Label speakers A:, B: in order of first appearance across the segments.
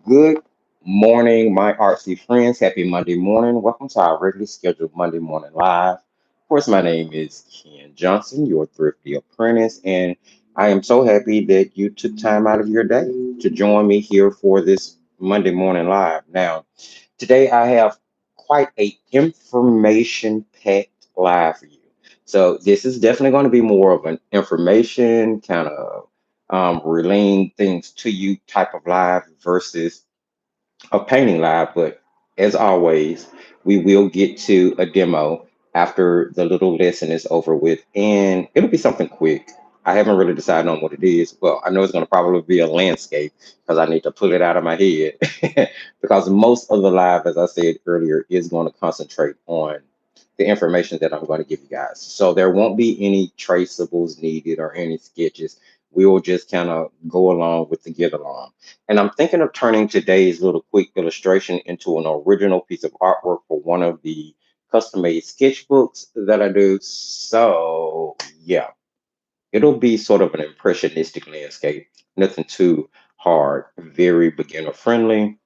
A: Good morning, my artsy friends. Happy Monday morning. Welcome to our regularly scheduled Monday morning live. Of course, my name is Ken Johnson, your thrifty apprentice, and I am so happy that you took time out of your day to join me here for this Monday morning live. Now, today I have quite a information-packed live for you. So this is definitely going to be more of an information kind of relaying things to you type of live versus a painting live. But as always, we will get to a demo after the little lesson is over with, and it'll be something quick. I haven't really decided on what it is. Well, I know it's going to probably be a landscape because I need to pull it out of my head because most of the live, as I said earlier, is going to concentrate on the information that I'm going to give you guys. So there won't be any traceables needed or any sketches. We will just kind of go along with the get along. And I'm thinking of turning today's little quick illustration into an original piece of artwork for one of the custom made sketchbooks that I do. So, yeah, it'll be sort of an impressionistic landscape, nothing too hard, very beginner friendly,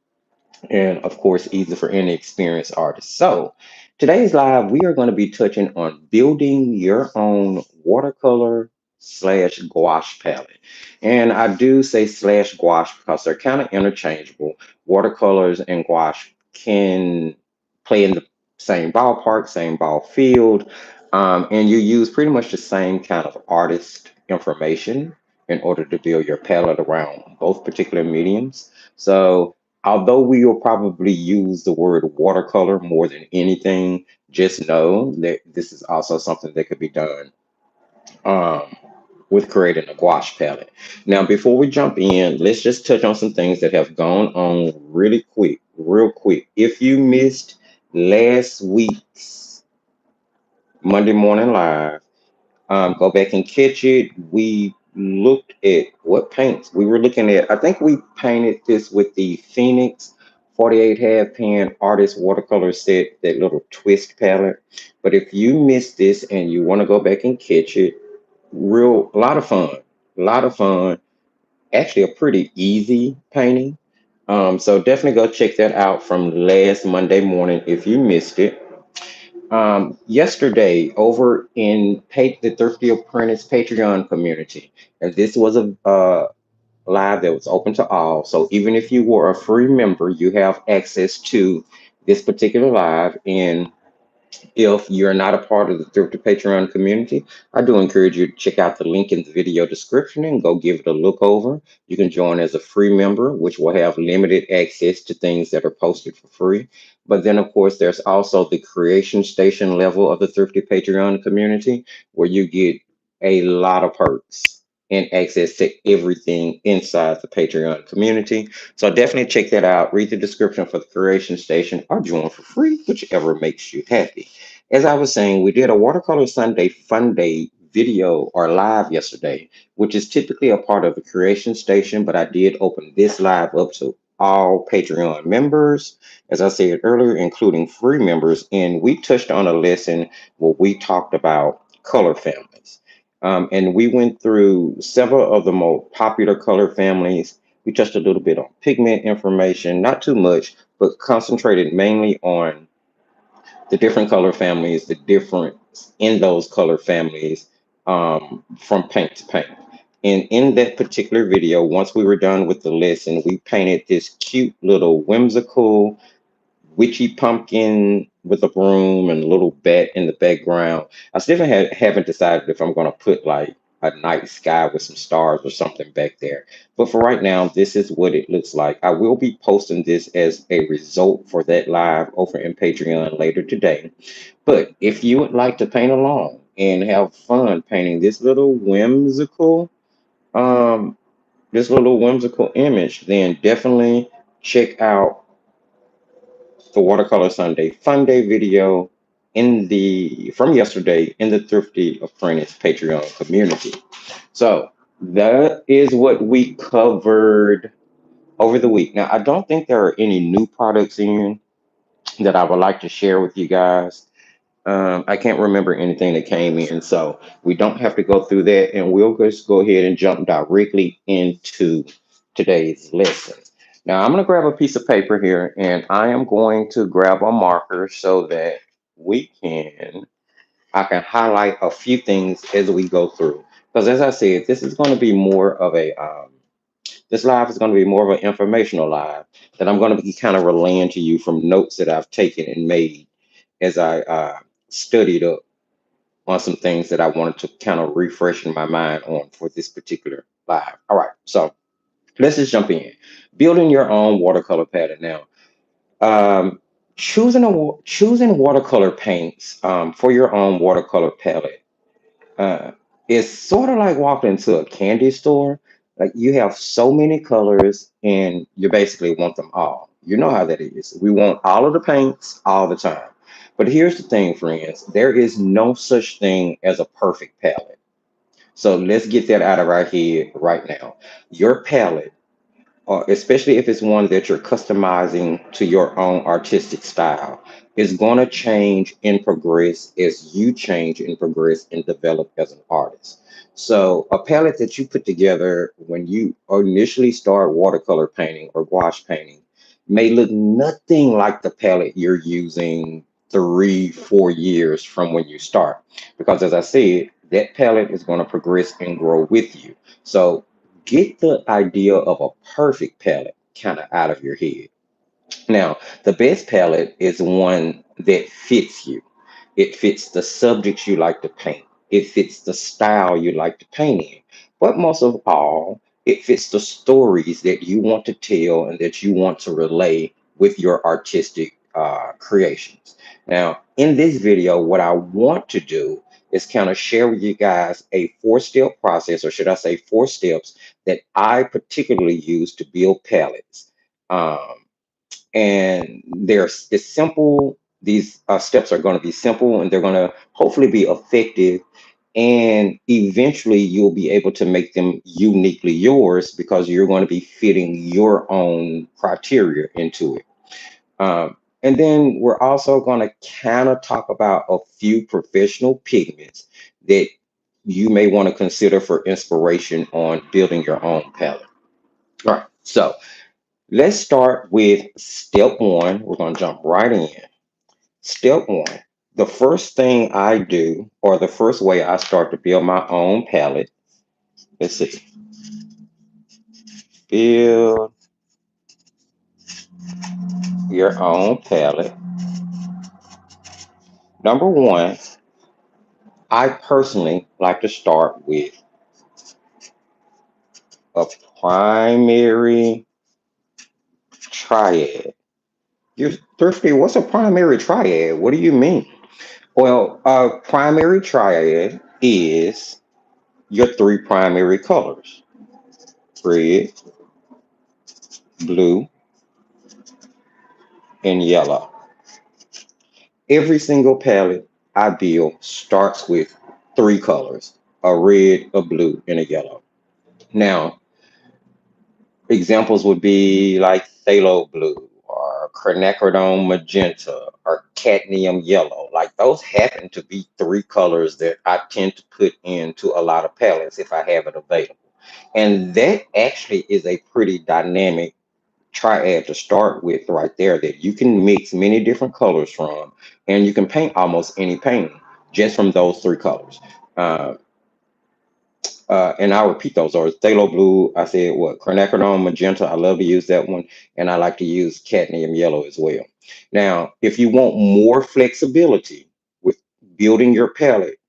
A: and of course, easy for any experienced artist. So, today's live, we are going to be touching on building your own watercolor slash gouache palette. And I do say slash gouache because they're kind of interchangeable. Watercolors and gouache can play in the same ballpark, same ball field, and you use pretty much the same kind of artist information in order to build your palette around both particular mediums. So, although we will probably use the word watercolor more than anything, just know that this is also something that could be done um, with creating a gouache palette. Now, before we jump in, let's just touch on some things that have gone on really quick, real quick. If you missed last week's Monday Morning Live, go back and catch it. We looked at what paints we were looking at. I think we painted this with the Phoenix 48 half pan artist watercolor set, that little twist palette. But if you missed this and you want to go back and catch it, real a lot of fun, a lot of fun. Actually, a pretty easy painting. So definitely go check that out from last Monday morning if you missed it. Yesterday over in the Thrifty Apprentice Patreon community, and this was a live that was open to all. So even if you were a free member, you have access to this particular live. And if you're not a part of the Thrifty Patreon community, I do encourage you to check out the link in the video description and go give it a look over. You can join as a free member, which will have limited access to things that are posted for free. But then, of course, there's also the creation station level of the Thrifty Patreon community, where you get a lot of perks and access to everything inside the Patreon community. So definitely check that out. Read the description for the creation station or join for free, whichever makes you happy. As I was saying, we did a Watercolor Sunday Fun Day video or live yesterday, which is typically a part of the creation station, but I did open this live up to all Patreon members, as I said earlier, including free members. And we touched on a lesson where we talked about color families. And we went through several of the more popular color families. We touched a little bit on pigment information, not too much, but concentrated mainly on the different color families, the difference in those color families from paint to paint. And in that particular video, once we were done with the lesson, we painted this cute little whimsical witchy pumpkin with a broom and a little bat in the background. I still haven't decided if I'm going to put like a night sky with some stars or something back there. But for right now, this is what it looks like. I will be posting this as a result for that live over in Patreon later today. But if you would like to paint along and have fun painting um, this little whimsical image, then definitely check out the Watercolor Sunday Fun Day video in the from yesterday in the Thrifty Apprentice Patreon community. So that is what we covered over the week. Now, I don't think there are any new products in that I would like to share with you guys. I can't remember anything that came in, so we don't have to go through that, and we'll just go ahead and jump directly into today's lesson. Now I'm going to grab a piece of paper here and I am going to grab a marker so that we can, I can highlight a few things as we go through. Because as I said, this is going to be more of a, this live is going to be more of an informational live that I'm going to be kind of relaying to you from notes that I've taken and made as I studied up on some things that I wanted to kind of refresh in my mind on for this particular live. All right, so let's just jump in. Building your own watercolor palette. Now, um, choosing watercolor paints for your own watercolor palette uh, is sort of like walking into a candy store. Like you have so many colors and you basically want them all. You know how that is. We want all of the paints all the time. But here's the thing, friends, there is no such thing as a perfect palette. So let's get that out of our head right now. Your palette, especially if it's one that you're customizing to your own artistic style, is going to change and progress as you change and progress and develop as an artist. So, a palette that you put together when you initially start watercolor painting or gouache painting may look nothing like the palette you're using 3, 4 years from when you start. Because, as I said, that palette is going to progress and grow with you. So, get the idea of a perfect palette kind of out of your head. Now, the best palette is one that fits you. It fits the subjects you like to paint. It fits the style you like to paint in. But most of all, it fits the stories that you want to tell and that you want to relay with your artistic creations. Now, in this video, what I want to do is kind of share with you guys a 4-step process, or should I say 4 steps, that I particularly use to build palettes. Um, and it's simple. These steps are going to be simple and they're going to hopefully be effective, and eventually you'll be able to make them uniquely yours because you're going to be fitting your own criteria into it. And then we're also going to kind of talk about a few professional pigments that you may want to consider for inspiration on building your own palette. All right, so let's start with step one. We're going to jump right in. Step one. The first thing I do, or the first way I start to build my own palette, let's see, build your own palette. Number one, I personally like to start with a primary triad. You're thirsty. What's a primary triad? What do you mean? Well, a primary triad is your three primary colors: red, blue, and yellow. Every single palette I build starts with 3 colors: a red, a blue, and a yellow. Now, examples would be like phthalo blue or quinacridone magenta or cadmium yellow. Like those happen to be 3 colors that I tend to put into a lot of palettes if I have it available. And that actually is a pretty dynamic triad to start with right there that you can mix many different colors from, and you can paint almost any painting just from those 3 colors. Uh, and I'll repeat those. Or phthalo blue, I said what? Quinacridone magenta, I love to use that one. And I like to use cadmium yellow as well. Now, if you want more flexibility with building your palette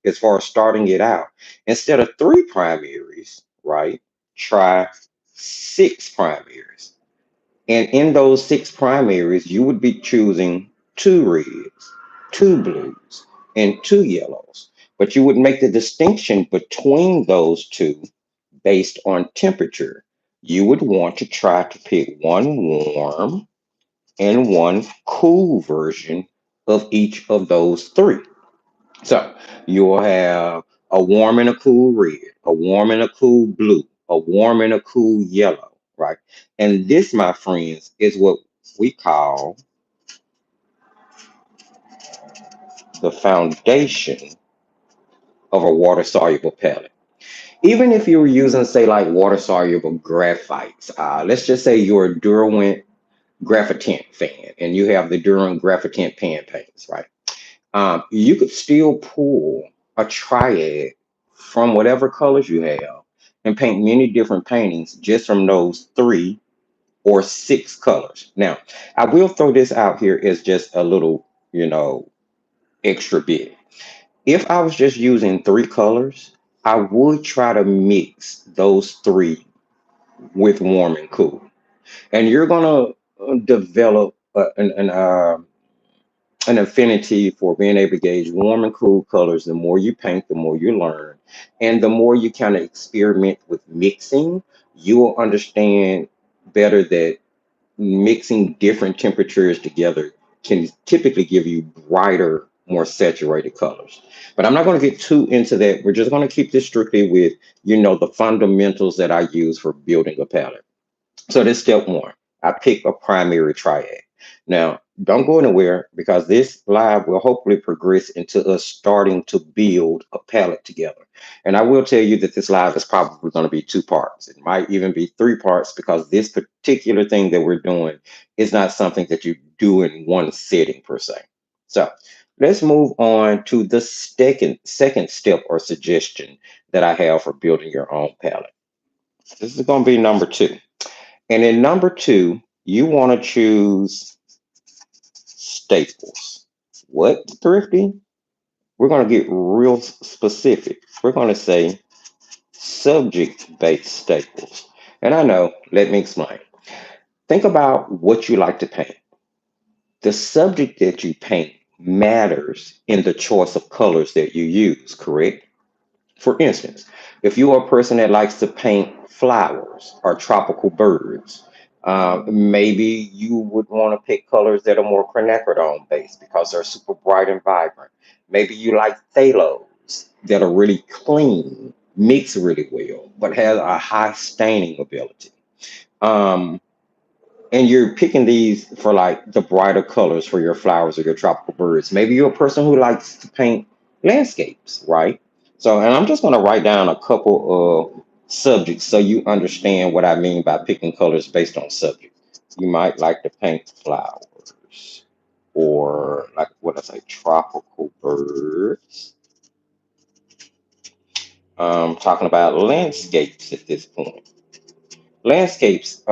A: as far as starting it out, instead of 3 primaries, right? Try 6 primaries. And in those 6 primaries, you would be choosing 2 reds, 2 blues, and 2 yellows. But you would make the distinction between those two based on temperature. You would want to try to pick one warm and one cool version of each of those 3. So you will have a warm and a cool red, a warm and a cool blue, a warm and a cool yellow, right? And this, my friends, is what we call the foundation of a water soluble palette. Even if you were using, say, like water soluble graphites, let's just say you're a Derwent Graphitent fan and you have the Derwent Graphitent pan paints, right? You could still pull a triad from whatever colors you have and paint many different paintings just from those 3 or 6 colors. Now, I will throw this out here as just a little, extra bit. If I was just using 3 colors, I would try to mix those three with warm and cool. And you're gonna develop an affinity for being able to gauge warm and cool colors. The more you paint, the more you learn, and the more you kind of experiment with mixing, you will understand better that mixing different temperatures together can typically give you brighter, more saturated colors. But I'm not going to get too into that. We're just going to keep this strictly with, the fundamentals that I use for building a palette. So this step one. I pick a primary triad. Now, don't go anywhere because this live will hopefully progress into us starting to build a palette together. And I will tell you that this live is probably going to be 2 parts. It might even be 3 parts because this particular thing that we're doing is not something that you do in one sitting per se. So let's move on to the second step or suggestion that I have for building your own palette. This is going to be number 2. And in number 2, you want to choose staples. What, Thrifty? We're going to get real specific. We're going to say subject based staples. And I know, let me explain. Think about what you like to paint. The subject that you paint matters in the choice of colors that you use, correct? For instance, if you're a person that likes to paint flowers or tropical birds, maybe you would want to pick colors that are more quinacridone based because they're super bright and vibrant. Maybe you like phthalos that are really clean, mix really well, but have a high staining ability. Um, and you're picking these for like the brighter colors for your flowers or your tropical birds. Maybe you're a person who likes to paint landscapes, right? So, and I'm just going to write down a couple of subjects so you understand what I mean by picking colors based on subject. You might like to paint flowers or like what I say, tropical birds. Talking about landscapes at this point. Landscapes.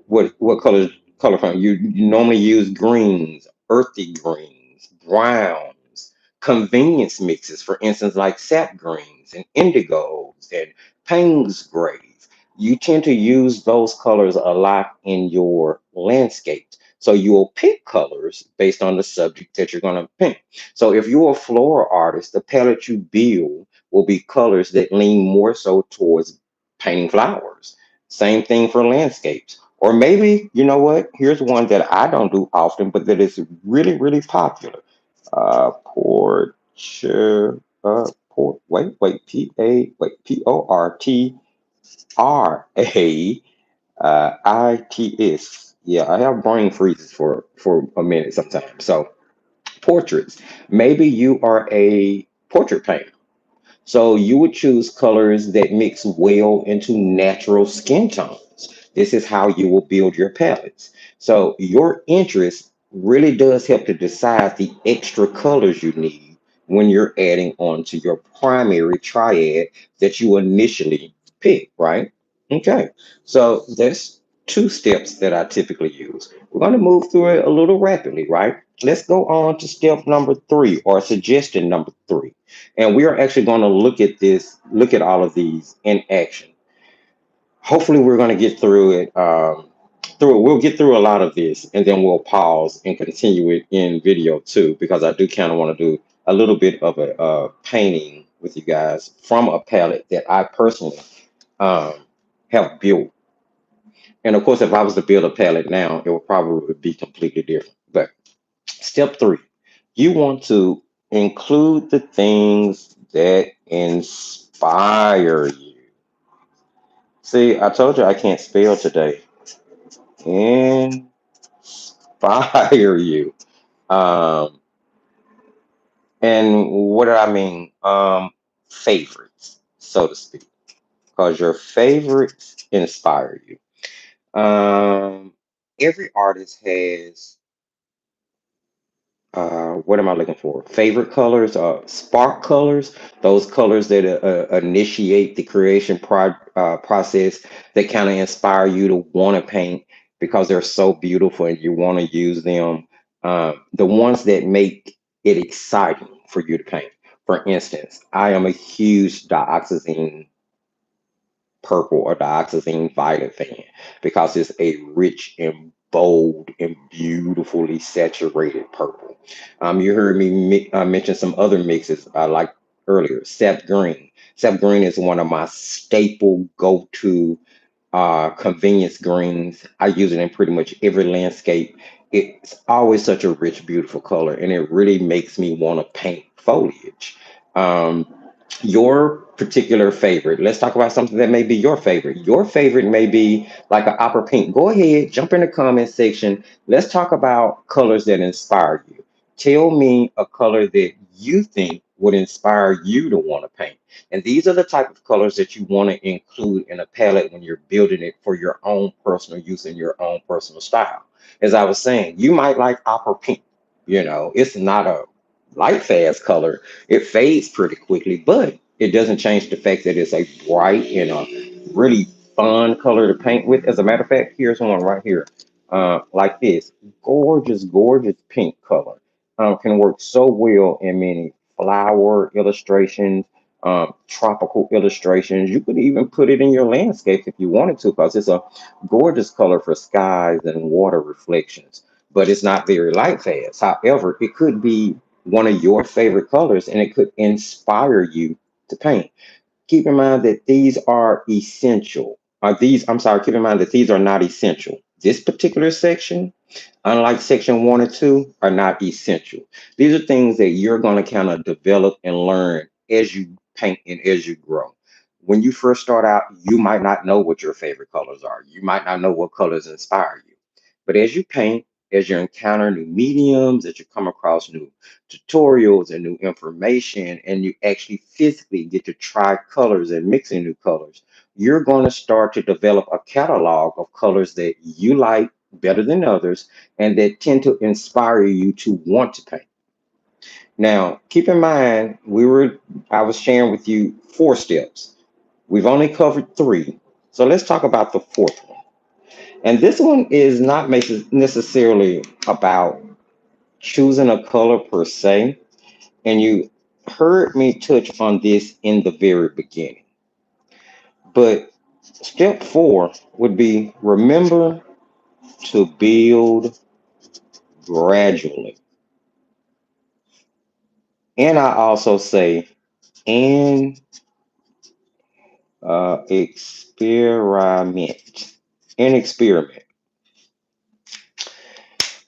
A: What color from you normally use greens, earthy greens, browns, convenience mixes, for instance, like sap greens and indigos and Payne's grays. You tend to use those colors a lot in your landscapes. So you'll pick colors based on the subject that you're going to paint. So if you're a floral artist, the palette you build will be colors that lean more so towards painting flowers. Same thing for landscapes. Or maybe, you know what? Here's one that I don't do often, but that is really, really popular. Portraitres. Yeah, I have brain freezes for a minute sometimes. So portraits. Maybe you are a portrait painter. So you would choose colors that mix well into natural skin tones. This is how you will build your palettes. So your interest really does help to decide the extra colors you need when you're adding on to your primary triad that you initially pick, right? Okay. So that's 2 steps that I typically use. We're going to move through it a little rapidly, right? Let's go on to step number 3 or suggestion number 3. And we are actually going to look at all of these in action. Hopefully, we're going to get through it. We'll get through a lot of this, and then we'll pause and continue it in video too, because I do kind of want to do a little bit of a painting with you guys from a palette that I personally um, have built. And of course, if I was to build a palette now, it would probably be completely different. But step 3, you want to include the things that inspire you. See, I told you I can't spell today. Inspire you. Um, and what do I mean? Favorites. so to speak, because your favorites inspire you. Every artist has what am I looking for? Favorite colors, spark colors, those colors that initiate the creation process that kind of inspire you to want to paint because they're so beautiful and you want to use them. The ones that make it exciting for you to paint. For instance, I am a huge dioxazine purple or dioxazine violet fan because it's a rich and bold and beautifully saturated purple. You heard me mention some other mixes like earlier, sap green. Sap green is one of my staple go-to convenience greens. I use it in pretty much every landscape. It's always such a rich, beautiful color, and it really makes me want to paint foliage. Um, your particular favorite. Let's talk about something that may be your favorite. Your favorite may be like an opera pink. Go ahead, jump in the comment section. Let's talk about colors that inspire you. Tell me a color that you think would inspire you to want to paint. And these are the type of colors that you want to include in a palette when you're building it for your own personal use and your own personal style. As I was saying, you might like opera pink. It's not a light fast color, it fades pretty quickly, but it doesn't change the fact that it's a bright and a really fun color to paint with. As a matter of fact, here's one right here, like this gorgeous, gorgeous pink color. Can work so well in many flower illustrations, tropical illustrations. You could even put it in your landscape if you wanted to, because it's a gorgeous color for skies and water reflections. But it's not very light fast. However, it could be one of your favorite colors and it could inspire you to paint. Keep in mind that these are essential. I'm sorry, keep in mind that these are not essential. This particular section, unlike section 1 and 2, are not essential. These are things that you're going to kind of develop and learn as you paint and as you grow. When you first start out, you might not know what your favorite colors are. You might not know what colors inspire you. But as you paint, as you encounter new mediums, as you come across new tutorials and new information, and you actually physically get to try colors and mixing new colors, you're going to start to develop a catalog of colors that you like better than others and that tend to inspire you to want to paint. Now, keep in mind, I was sharing with you 4 steps. We've only covered 3. So let's talk about the 4th one. And this one is not necessarily about choosing a color per se. And you heard me touch on this in the very beginning. But step 4 would be remember to build gradually. And I also say, and experiment. And experiment.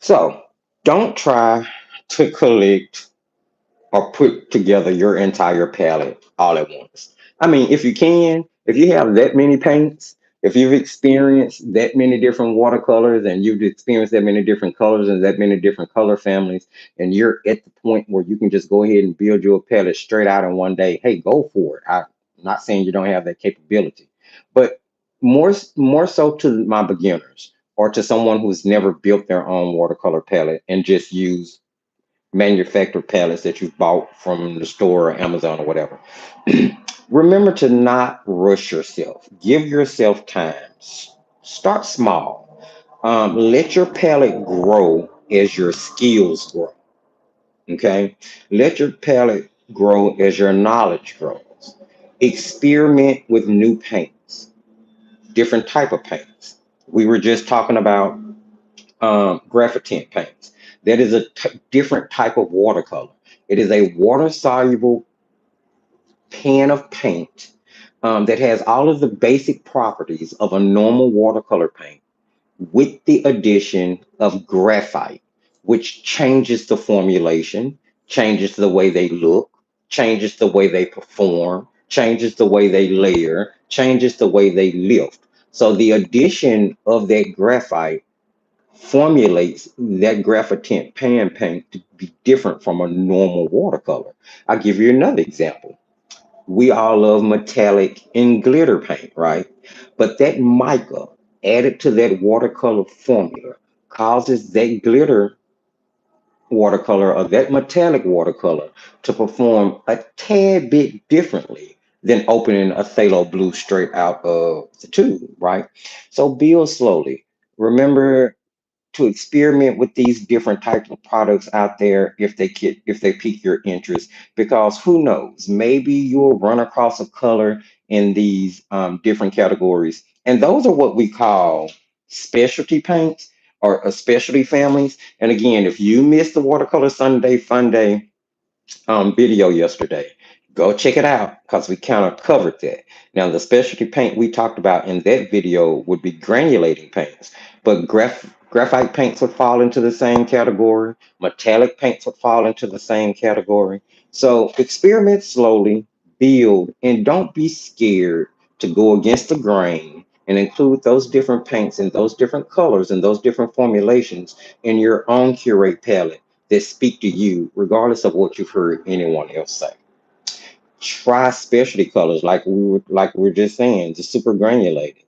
A: So don't try to collect or put together your entire palette all at once. I mean, if you can, if you have that many paints, if you've experienced that many different watercolors and you've experienced that many different colors and that many different color families, and you're at the point where you can just go ahead and build your palette straight out in one day, hey, go for it. I'm not saying you don't have that capability, but more so to my beginners or to someone who's never built their own watercolor palette and just use manufactured pallets that you bought from the store or Amazon or whatever. Remember to not rush yourself. Give yourself time. Start small. Let your palette grow as your skills grow. Okay. Let your palette grow as your knowledge grows. Experiment with new paints, different type of paints. We were just talking about graphic paints. That is a different type of watercolor. It is a water soluble pan of paint that has all of the basic properties of a normal watercolor paint with the addition of graphite, which changes the formulation, changes the way they look, changes the way they perform, changes the way they layer, changes the way they lift. So the addition of that graphite formulates that graphite pan paint to be different from a normal watercolor. I'll give you another example. We all love metallic and glitter paint, right? But that mica added to that watercolor formula causes that glitter watercolor or that metallic watercolor to perform a tad bit differently than opening a phthalo blue straight out of the tube, right? So build slowly. Remember to experiment with these different types of products out there if they pique your interest, because who knows, maybe you'll run across a color in these different categories, and those are what we call specialty paints or specialty families. And again, if you missed the watercolor Sunday fun day video yesterday. Go check it out because we kind of covered that. Now, the specialty paint we talked about in that video would be granulating paints, but graphite paints would fall into the same category. Metallic paints would fall into the same category. So experiment slowly, build, and don't be scared to go against the grain and include those different paints and those different colors and those different formulations in your own curate palette that speak to you, regardless of what you've heard anyone else say. Try specialty colors, like we were just saying, the super granulated,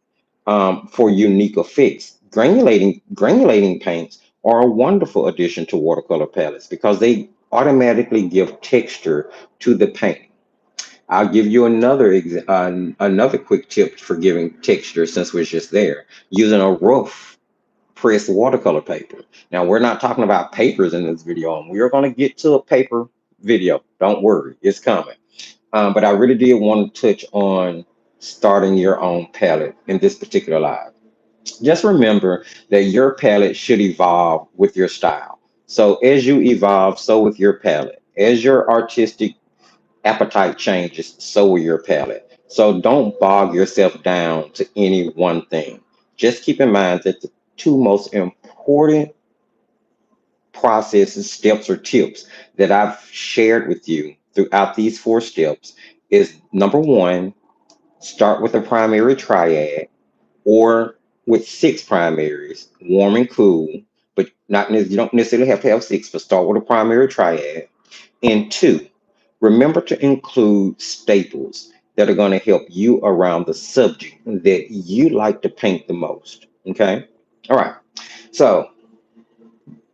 A: for unique effects. Granulating paints are a wonderful addition to watercolor palettes because they automatically give texture to the painting. I'll give you another quick tip for giving texture since we're just there. Using a rough pressed watercolor paper. Now, we're not talking about papers in this video, and we're going to get to a paper video. Don't worry, it's coming. But I really did want to touch on starting your own palette in this particular live. Just remember that your palette should evolve with your style. So as you evolve, so with your palette. As your artistic appetite changes, so will your palette. So don't bog yourself down to any one thing. Just keep in mind that the two most important processes, steps, or tips that I've shared with you throughout these four steps is number one, start with a primary triad or with six primaries, warm and cool, but not you don't necessarily have to have six, but start with a primary triad. And two, remember to include staples that are going to help you around the subject that you like to paint the most. Okay. All right. So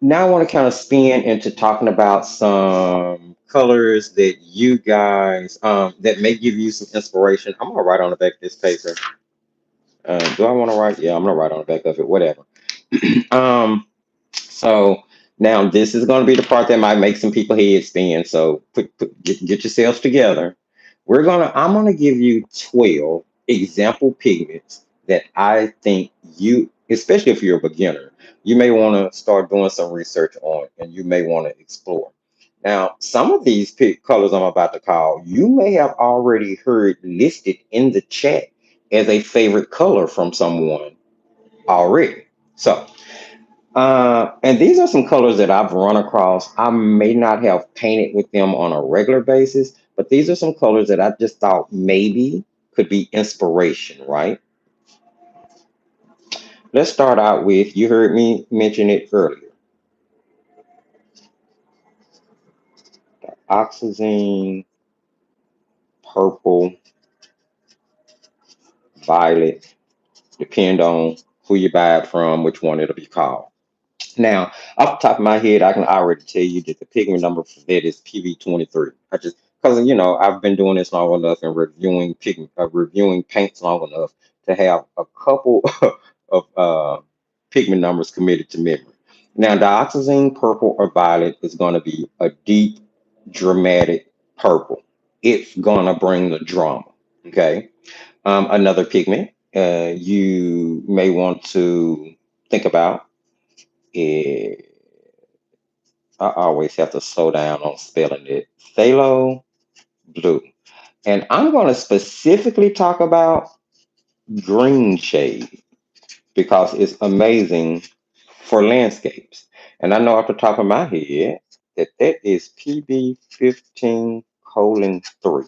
A: now I want to kind of spin into talking about some colors that you guys that may give you some inspiration. I'm gonna write on the back of this paper. Do I want to write? Yeah, I'm gonna write on the back of it. Whatever. um, so now this is going to be the part that might make some people head spin. So get yourselves together. I'm gonna give you 12 example pigments that I think you, especially if you're a beginner, you may want to start doing some research on and you may want to explore. Now, some of these colors I'm about to call, you may have already heard listed in the chat as a favorite color from someone already. So and these are some colors that I've run across. I may not have painted with them on a regular basis, but these are some colors that I just thought maybe could be inspiration, right? Let's start out with, you heard me mention it earlier, oxazine, purple, violet, depend on who you buy it from, which one it'll be called. Now, off the top of my head, I can already tell you that the pigment number for that is PV23. I just because I've been doing this long enough and reviewing paints long enough to have a couple of pigment numbers committed to memory. Now, dioxazine purple or violet is going to be a deep, dramatic purple. It's going to bring the drama. Okay. Another pigment you may want to think about. eh, I always have to slow down on spelling it. Phthalo blue. And I'm going to specifically talk about green shade because it's amazing for landscapes. And I know off the top of my head that that is PB15 colon 3.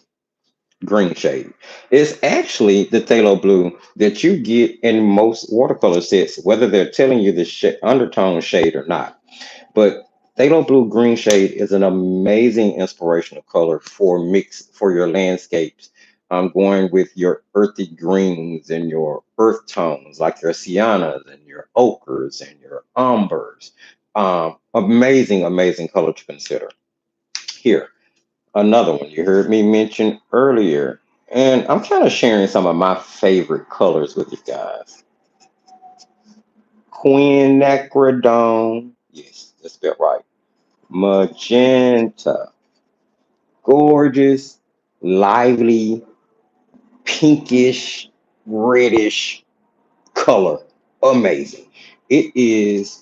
A: Green shade. It's actually the phthalo blue that you get in most watercolor sets, whether they're telling you the undertone shade or not. But Phthalo blue green shade is an amazing inspirational color for mix for your landscapes. Going with your earthy greens and your earth tones, like your siennas and your ochres and your umbers. Amazing, amazing color to consider. Here, another one you heard me mention earlier, and I'm kind of sharing some of my favorite colors with you guys. Quinacridone, yes, that's spelled right. Magenta, gorgeous, lively, pinkish, reddish color. Amazing. It is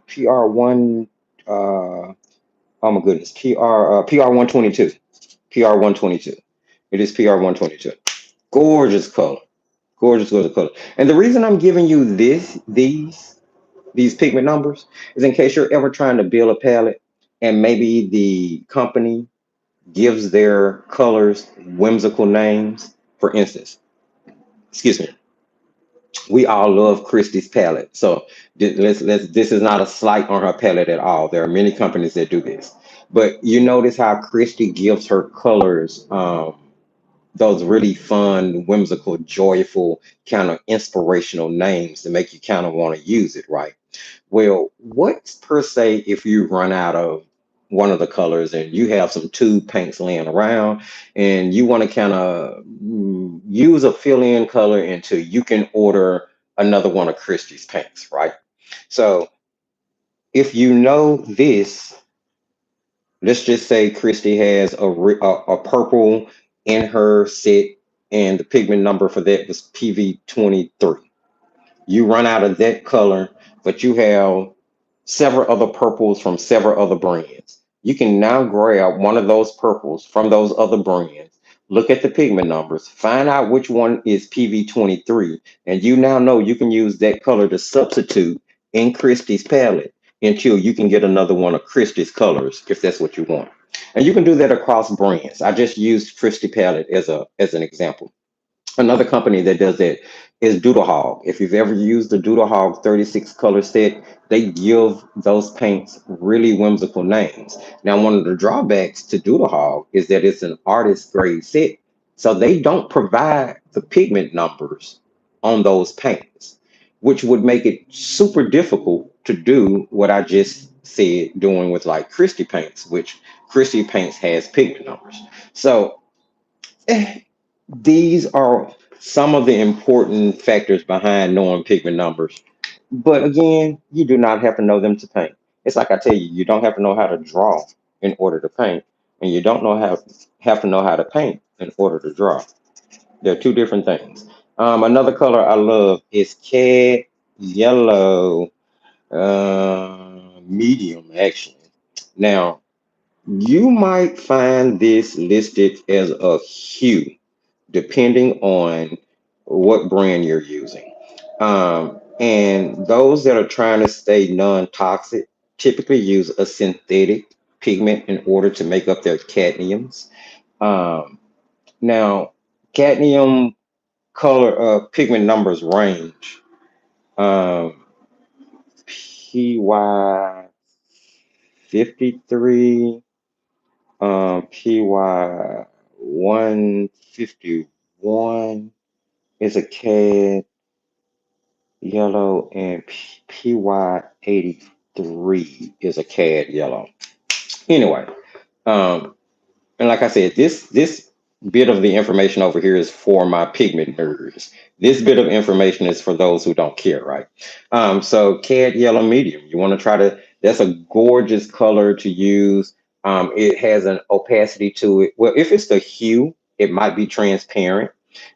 A: PR1. Oh my goodness, PR122. PR122. It is PR122. Gorgeous color. Gorgeous, gorgeous color. And the reason I'm giving you these pigment numbers is in case you're ever trying to build a palette and maybe the company gives their colors whimsical names. For instance, excuse me, we all love Christie's palette. So this is not a slight on her palette at all. There are many companies that do this. But you notice how Christie gives her colors those really fun, whimsical, joyful, kind of inspirational names to make you kind of want to use it, right? Well, what's per se if you run out of one of the colors and you have some tube paints laying around and you want to kind of use a fill-in color until you can order another one of Christie's paints, right? So if you know this, let's just say Christie has a purple in her set and the pigment number for that was PV23. You run out of that color, but you have several other purples from several other brands. You can now grab one of those purples from those other brands, look at the pigment numbers, find out which one is PV23, and you now know you can use that color to substitute in Christie's palette until you can get another one of Christie's colors if that's what you want. And you can do that across brands. I just used Christie palette as an example. Another company that does that is Doodle Hog. If you've ever used the Doodle Hog 36 color set, they give those paints really whimsical names. Now, one of the drawbacks to Doodle Hog is that it's an artist grade set. So they don't provide the pigment numbers on those paints, which would make it super difficult to do what I just said doing with like Christie paints, which Christie paints has pigment numbers. So these are some of the important factors behind knowing pigment numbers. But again, you do not have to know them to paint. It's like I tell you, you don't have to know how to draw in order to paint, and you don't know how have to know how to paint in order to draw. They're two different things. Another color I love is cad yellow, medium actually. Now you might find this listed as a hue depending on what brand you're using. And those that are trying to stay non-toxic typically use a synthetic pigment in order to make up their cadmiums. Um, Now, cadmium color pigment numbers range. Um, PY 53, PY 151 is a cad yellow, and PY 83 is a cad yellow. Anyway, um, and like I said, this bit of the information over here is for my pigment nerds. This bit of information is for those who don't care, right? So cad yellow medium. You want to try to. That's a gorgeous color to use. It has an opacity to it. Well, if it's the hue, it might be transparent.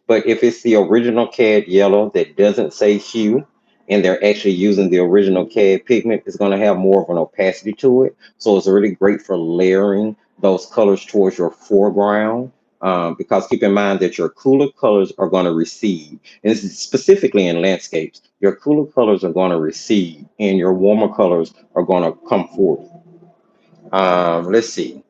A: But if it's the original cad yellow that doesn't say hue, and they're actually using the original cad pigment, it's going to have more of an opacity to it. So it's really great for layering those colors towards your foreground. Because keep in mind that your cooler colors are going to recede, and this is specifically in landscapes. Your cooler colors are going to recede, and your warmer colors are going to come forth. Let's see.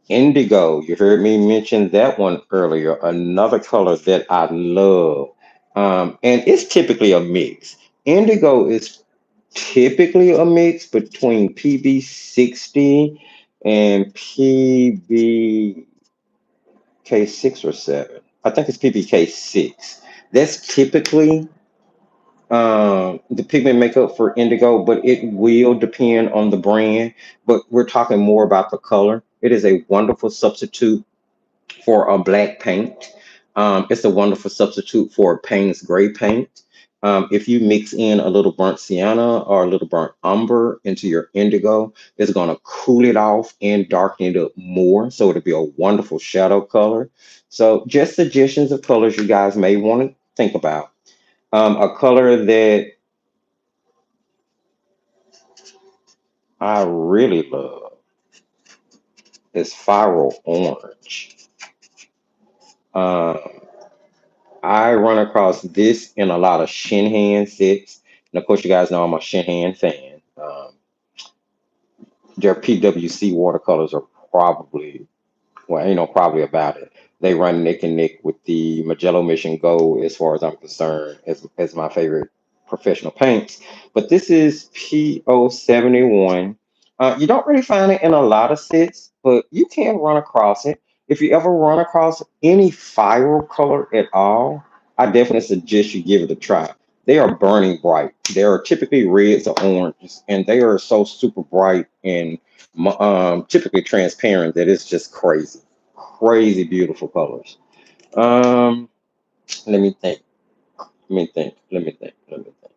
A: Indigo, you heard me mention that one earlier. Another color that I love, and it's typically a mix. Indigo is typically a mix between PB60 and PBK6 or 7. I think it's PBK6. That's typically the pigment makeup for indigo, but it will depend on the brand. But we're talking more about the color. It is a wonderful substitute for a black paint. It's a wonderful substitute for a Payne's gray paint. If you mix in a little burnt sienna or a little burnt umber into your indigo, it's going to cool it off and darken it up more. So it'll be a wonderful shadow color. So just suggestions of colors you guys may want to think about. A color that I really love is Fire Orange. Um, I run across this in a lot of Shinhan sets. And of course, you guys know I'm a Shinhan fan. Their PWC watercolors are probably, well, ain't no probably about it. They run neck and neck with the Magello Mission Gold as far as I'm concerned, as my favorite professional paints. But this is PO71. You don't really find it in a lot of sets, but you can run across it. If you ever run across any fire color at all, I definitely suggest you give it a try. They are burning bright. They are typically reds or oranges, and they are so super bright and typically transparent that it's just crazy, crazy beautiful colors. Um, let me think. Let me think. Let me think. Let me think.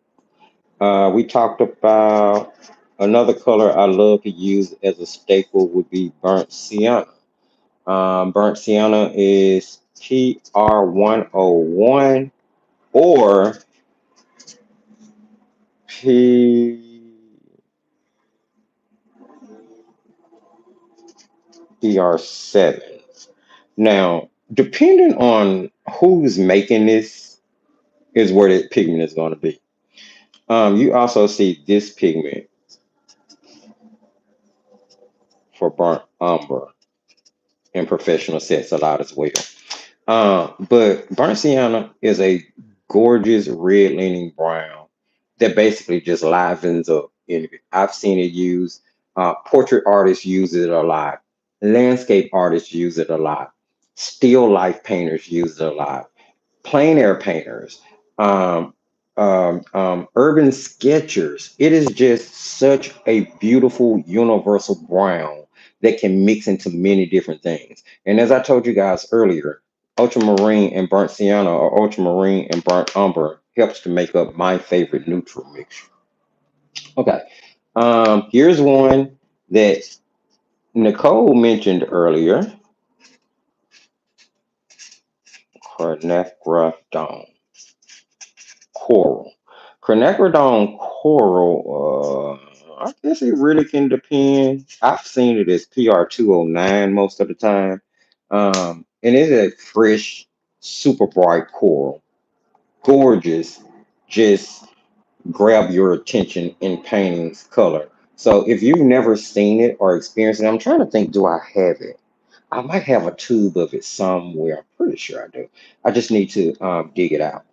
A: We talked about another color I love to use as a staple would be burnt sienna. Burnt sienna is PR101 or PR7. Now, depending on who's making this, is where the pigment is going to be. You also see this pigment for burnt umber in professional sets a lot as well. But burnt sienna is a gorgeous red leaning brown that basically just livens up. I've seen it used. Portrait artists use it a lot. Landscape artists use it a lot. Still life painters use it a lot. Plein air painters, um, urban sketchers. It is just such a beautiful universal brown that can mix into many different things. And as I told you guys earlier, ultramarine and burnt sienna or ultramarine and burnt umber helps to make up my favorite neutral mixture. Okay, here's one that Nicole mentioned earlier, Carnacridone coral. Quinacridone coral, I guess it really can depend. I've seen it as PR209 most of the time. And it's a fresh, super bright coral. Gorgeous, just grab your attention in painting's color. So if you've never seen it or experienced it, I'm trying to think, do I have it? I might have a tube of it somewhere. I'm pretty sure I do. I just need to dig it out.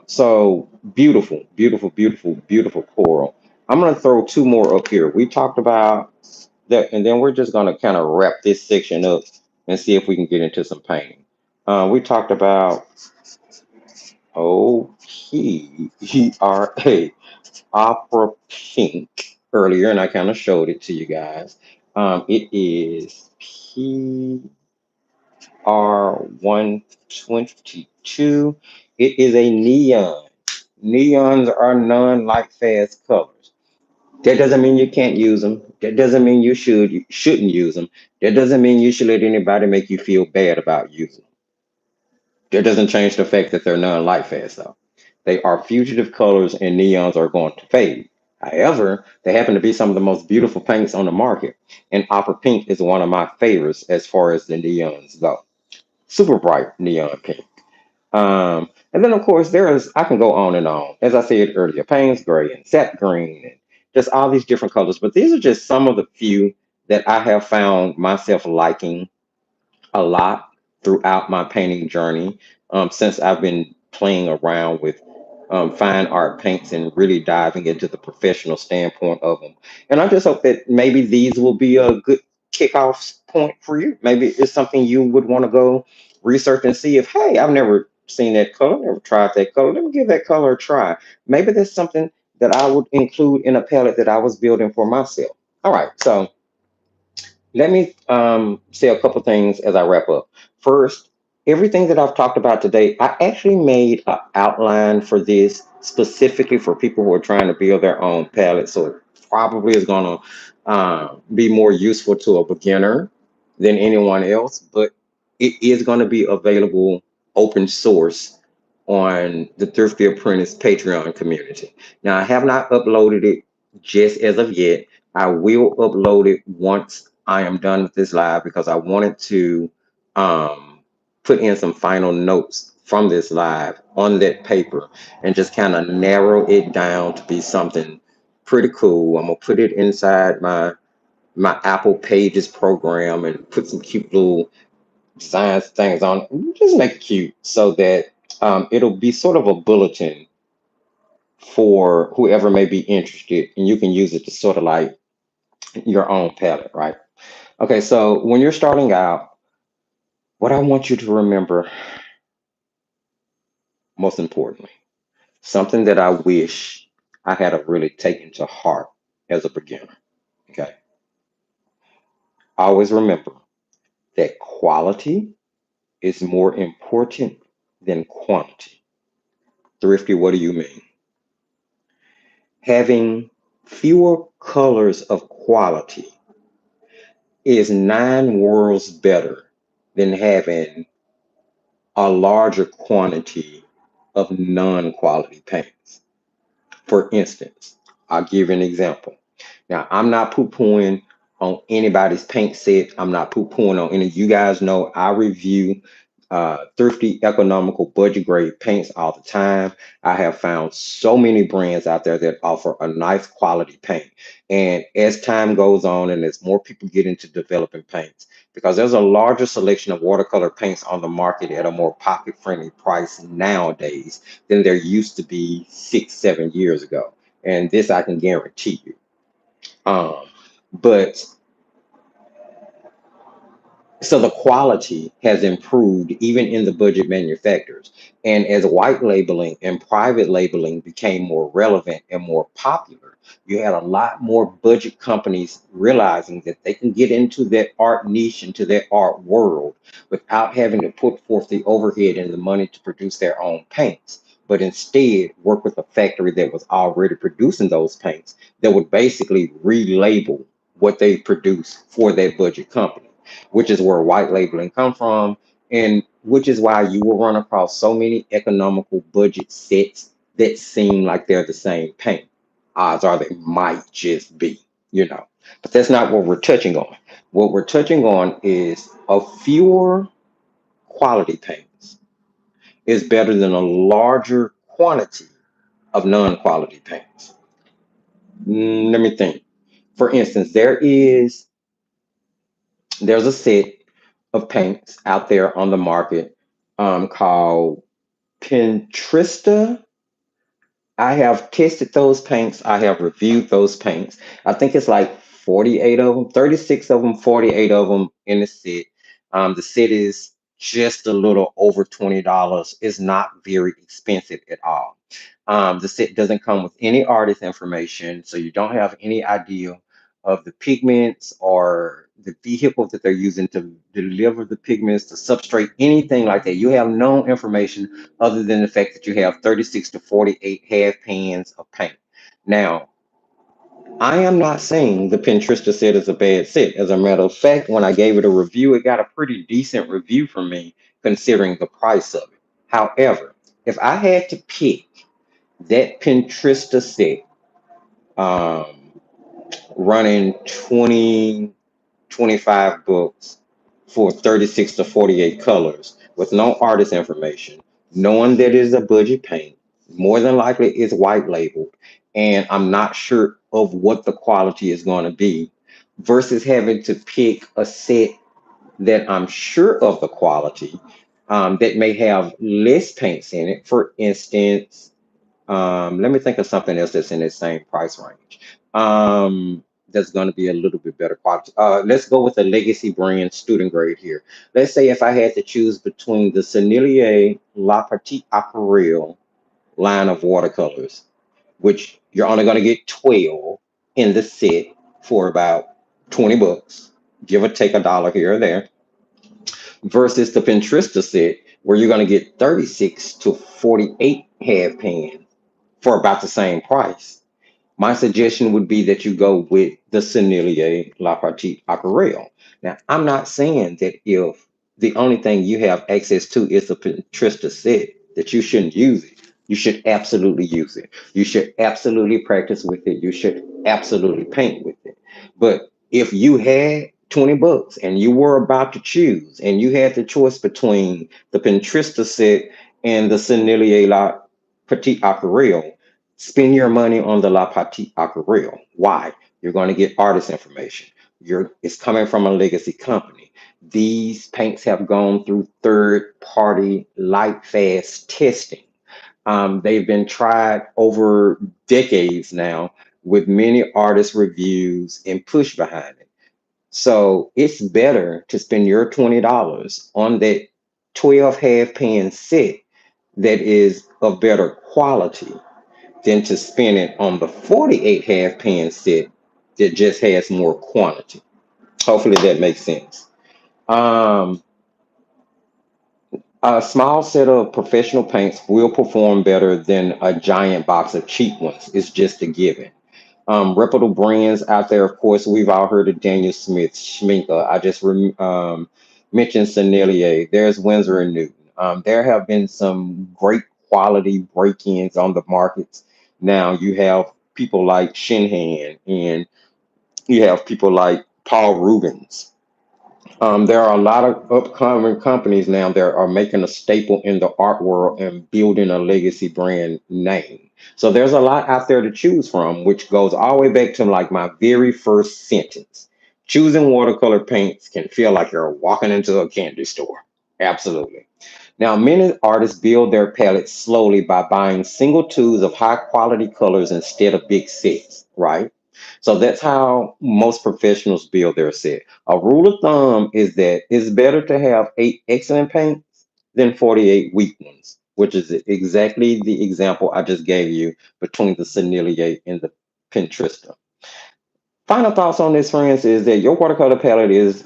A: So beautiful, beautiful, beautiful, beautiful coral. I'm gonna throw two more up here. We talked about that, and then we're just gonna kind of wrap this section up and see if we can get into some painting. We talked about OPERA, opera pink earlier, and I kind of showed it to you guys. It is PR122. It is a neon. Neons are non-light fast colors. That doesn't mean you can't use them. That doesn't mean you shouldn't use them. That doesn't mean you should let anybody make you feel bad about using them. That doesn't change the fact that they're non-light fast though. They are fugitive colors and neons are going to fade. However, they happen to be some of the most beautiful paints on the market. And Opera Pink is one of my favorites as far as the neons go. Super bright neon pink. And then of course I can go on and on. As I said earlier, Payne's gray and sap green and just all these different colors. But these are just some of the few that I have found myself liking a lot throughout my painting journey. Since I've been playing around with fine art paints and really diving into the professional standpoint of them. And I just hope that maybe these will be a good kickoff point for you. Maybe it's something you would want to go research and see if, hey, I've never seen that color, never tried that color. Let me give that color a try. Maybe there's something that I would include in a palette that I was building for myself. All right, so let me say a couple things as I wrap up. First, everything that I've talked about today, I actually made an outline for this specifically for people who are trying to build their own palette. So it probably is going to be more useful to a beginner than anyone else, but it is going to be available open source on the Thrifty Apprentice Patreon community. Now, I have not uploaded it just as of yet. I will upload it once I am done with this live because I wanted to um, put in some final notes from this live on that paper and just kind of narrow it down to be something pretty cool. I'm gonna put it inside my Apple Pages program and put some cute little designs things on it. Just make it cute so that it'll be sort of a bulletin for whoever may be interested, and you can use it to sort of like your own palette, right? Okay, so when you're starting out, what I want you to remember, most importantly, something that I wish I had have really taken to heart as a beginner. Okay, always remember that quality is more important than quantity. Thrifty, what do you mean? Having fewer colors of quality is nine worlds better than having a larger quantity of non-quality paints. For instance, I'll give you an example. Now, I'm not poo-pooing on anybody's paint set. I'm not poo-pooing on any. You guys know I review thrifty, economical, budget grade paints all the time. I have found so many brands out there that offer a nice quality paint. And as time goes on and as more people get into developing paints, because there's a larger selection of watercolor paints on the market at a more pocket-friendly price nowadays than there used to be 6, 7 years ago. And this I can guarantee you. Um, but so the quality has improved even in the budget manufacturers. And as white labeling and private labeling became more relevant and more popular, you had a lot more budget companies realizing that they can get into that art niche, into that art world without having to put forth the overhead and the money to produce their own paints, but instead work with a factory that was already producing those paints that would basically relabel what they produce for that budget company, which is where white labeling come from, and which is why you will run across so many economical budget sets that seem like they're the same paint. Odds are they might just be, you know. But that's not what we're touching on. What we're touching on is a fewer quality paints is better than a larger quantity of non-quality paints. Let me think. For instance, there's a set of paints out there on the market called Pinteresta. I have tested those paints. I have reviewed those paints. I think it's like 48 of them, 36 of them, 48 of them in the set. The set is just a little over $20. It's not very expensive at all. The set doesn't come with any artist information, so you don't have any idea of the pigments or the vehicle that they're using to deliver the pigments, the substrate, anything like that. You have no information other than the fact that you have 36 to 48 half pans of paint. Now, I am not saying the Pinterest set is a bad set. As a matter of fact, when I gave it a review, it got a pretty decent review from me considering the price of it. However, if I had to pick that Pinterest set, um, running 20, 25 books for 36 to 48 colors with no artist information, knowing that it is a budget paint, more than likely it's white labeled, and I'm not sure of what the quality is going to be, versus having to pick a set that I'm sure of the quality, that may have less paints in it. For instance, Let me think of something else that's in the same price range. That's going to be a little bit better quality. Let's go with the legacy brand student grade here. Let's say if I had to choose between the Sennelier La Petite Aquarelle line of watercolors, which you're only going to get 12 in the set for about 20 bucks, give or take a dollar here or there, versus the Pinterest set, where you're going to get 36 to 48 half pans for about the same price. My suggestion would be that you go with the Sennelier La Partie Aquarelle. Now, I'm not saying that if the only thing you have access to is the Pinterest set, that you shouldn't use it. You should absolutely use it. You should absolutely practice with it. You should absolutely paint with it. But if you had 20 bucks and you were about to choose and you had the choice between the Pinterest set and the Sennelier La Petite Aquarelle, spend your money on the La Petite Aquarelle. Why? You're going to get artist information. It's coming from a legacy company. These paints have gone through third party light fast testing. They've been tried over decades now with many artist reviews and push behind it. So it's better to spend your $20 on that 12 half pan set that is of better quality than to spend it on the 48 half pan set that just has more quantity. Hopefully that makes sense. Um, a small set of professional paints will perform better than a giant box of cheap ones. It's just a given. Reputable brands out there, of course, we've all heard of Daniel Smith, Schminker. I just mentioned Sennelier. There's Winsor and Newton. There have been some great quality break-ins on the markets. Now you have people like Shinhan, and you have people like Paul Rubens. There are a lot of upcoming companies now that are making a staple in the art world and building a legacy brand name. So there's a lot out there to choose from, which goes all the way back to like my very first sentence. Choosing watercolor paints can feel like you're walking into a candy store. Absolutely. Now, many artists build their palettes slowly by buying single tubes of high quality colors instead of big sets, right? So that's how most professionals build their set. A rule of thumb is that it's better to have 8 excellent paints than 48 weak ones, which is exactly the example I just gave you between the Sennelier and the Pinterest. Final thoughts on this, friends, is that your watercolor palette is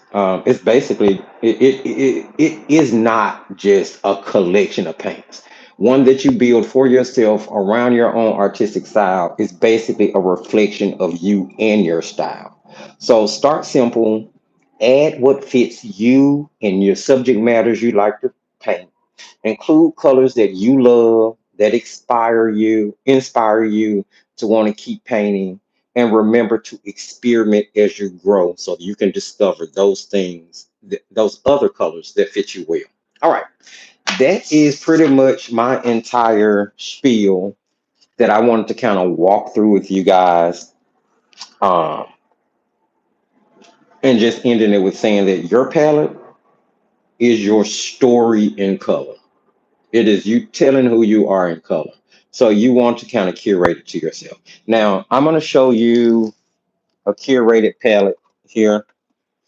A: basically it is not just a collection of paints. One that you build for yourself around your own artistic style is basically a reflection of you and your style. So start simple, add what fits you and your subject matters you like to paint. Include colors that you love, that inspire you to want to keep painting, and remember to experiment as you grow so you can discover those things, those other colors that fit you well. All right, that is pretty much my entire spiel that I wanted to kind of walk through with you guys. Um, and just ending it with saying that your palette is your story in color. It is you telling who you are in color. So you want to kind of curate it to yourself. Now, I'm going to show you a curated palette here.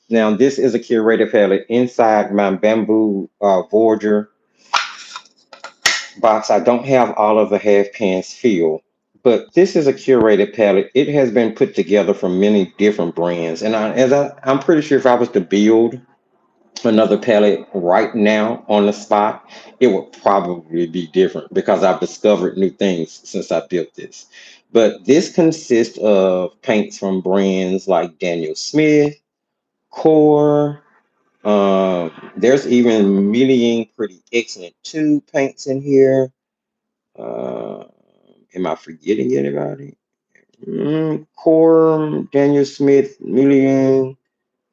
A: Now, this is a curated palette inside my bamboo Voyager box. I don't have all of the half pans filled, but this is a curated palette. It has been put together from many different brands. And I'm pretty sure if I was to build another palette right now on the spot, it would probably be different because I've discovered new things since I built this. But this consists of paints from brands like Daniel Smith, Core. There's even Million Pretty Excellent 2 paints in here. Uh, am I forgetting anybody? Core, Daniel Smith, Million.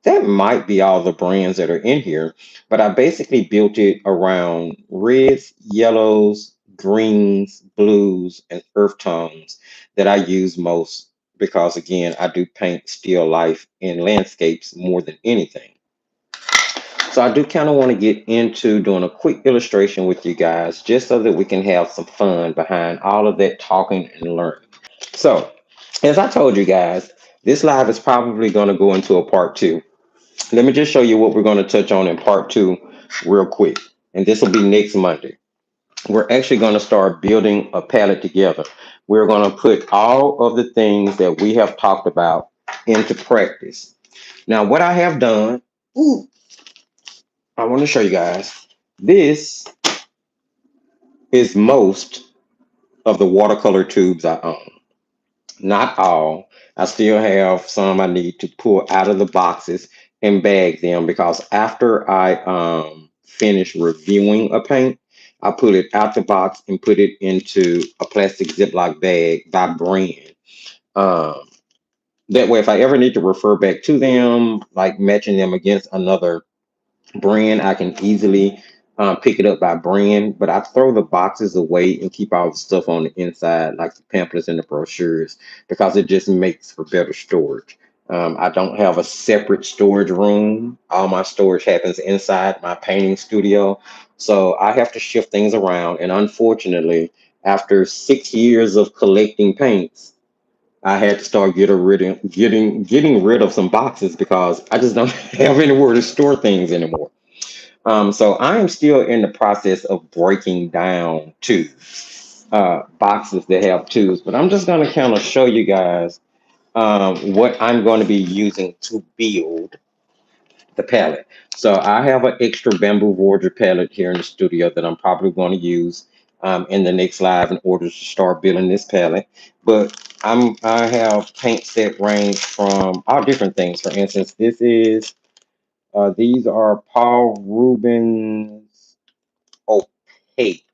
A: That might be all the brands that are in here, but I basically built it around reds, yellows, greens, blues, and earth tones that I use most because, again, I do paint still life and landscapes more than anything. So I do kind of want to get into doing a quick illustration with you guys, just so that we can have some fun behind all of that talking and learning. So, as I told you guys, this live is probably going to go into a part two. Let me just show you what we're going to touch on in part two real quick. And this will be next Monday. We're actually going to start building a palette together. We're going to put all of the things that we have talked about into practice. Now, what I have done, ooh, I want to show you guys. This is most of the watercolor tubes I own. Not all. I still have some I need to pull out of the boxes and bag them because after I finish reviewing a paint, I put it out the box and put it into a plastic Ziploc bag by brand. Um, that way, if I ever need to refer back to them, like matching them against another brand, I can easily pick it up by brand, but I throw the boxes away and keep all the stuff on the inside, like the pamphlets and the brochures, because it just makes for better storage. I don't have a separate storage room. All my storage happens inside my painting studio. So I have to shift things around. And unfortunately, after 6 years of collecting paints, I had to start getting rid of some boxes because I just don't have anywhere to store things anymore. So I am still in the process of breaking down tubes, boxes that have tubes, but I'm just going to kind of show you guys what I'm going to be using to build the palette. So I have an extra bamboo border palette here in the studio that I'm probably going to use in the next live in order to start building this palette. But I have paints that range from all different things. For instance, these are Paul Rubens opaque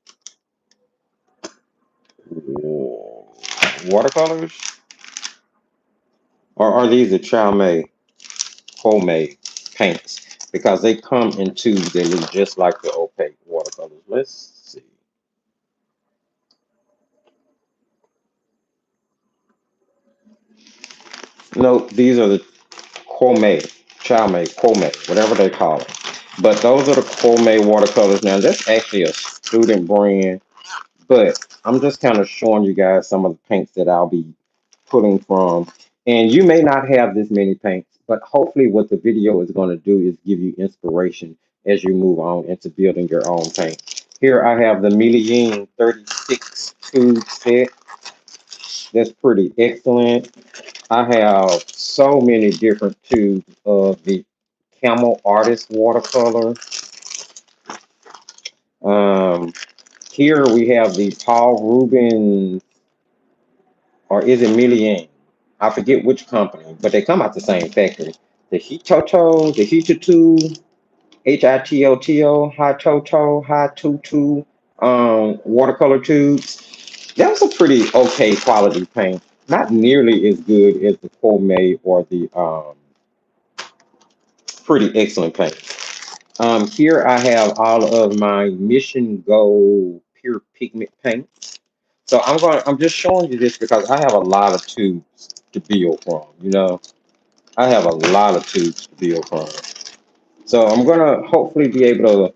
A: watercolors, or are these the child made homemade paints? Because they come in tubes that look just like the opaque watercolors. Let's see. No, these are the homemade, child made, homemade, whatever they call it. But those are the homemade watercolors. Now that's actually a student brand, but I'm just kind of showing you guys some of the paints that I'll be pulling from. And you may not have this many paints, but hopefully what the video is going to do is give you inspiration as you move on into building your own paint. Here I have the Million 36 tube set. That's pretty excellent. I have so many different tubes of the Camel Artist watercolor. Um, Here we have the Paul Rubens, or is it Million? I forget which company, but they come out the same factory. The Hitoto, Hitoto, Hitoto, watercolor tubes. That was a pretty okay quality paint. Not nearly as good as the homemade or the pretty excellent paint. Here I have all of my Mission Gold pure pigment paint. So I'm just showing you this because I have a lot of tubes to build from, you know. I have a lot of tubes to build from. So I'm gonna hopefully be able to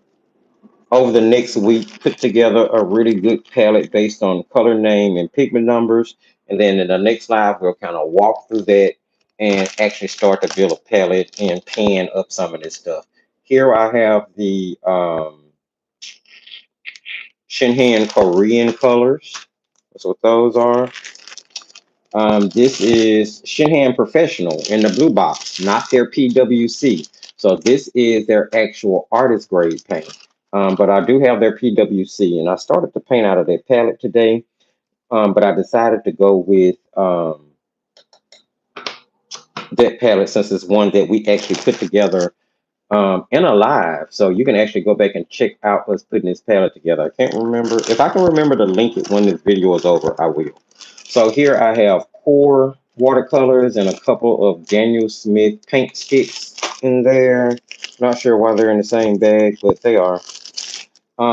A: over the next week put together a really good palette based on color name and pigment numbers. And then in the next live we'll kind of walk through that and actually start to build a palette and pan up some of this stuff. Here I have the Shinhan Korean colors. That's what those are. This is Shinhan Professional in the blue box, not their PWC. So this is their actual artist grade paint. But I do have their PWC, and I started to paint out of their palette today. But I decided to go with that palette since it's one that we actually put together in a live. So you can actually go back and check out us putting this palette together. I can't remember. If I can remember to link it when this video is over, I will. So here I have core watercolors and a couple of Daniel Smith paint sticks in there. Not sure why they're in the same bag, but they are.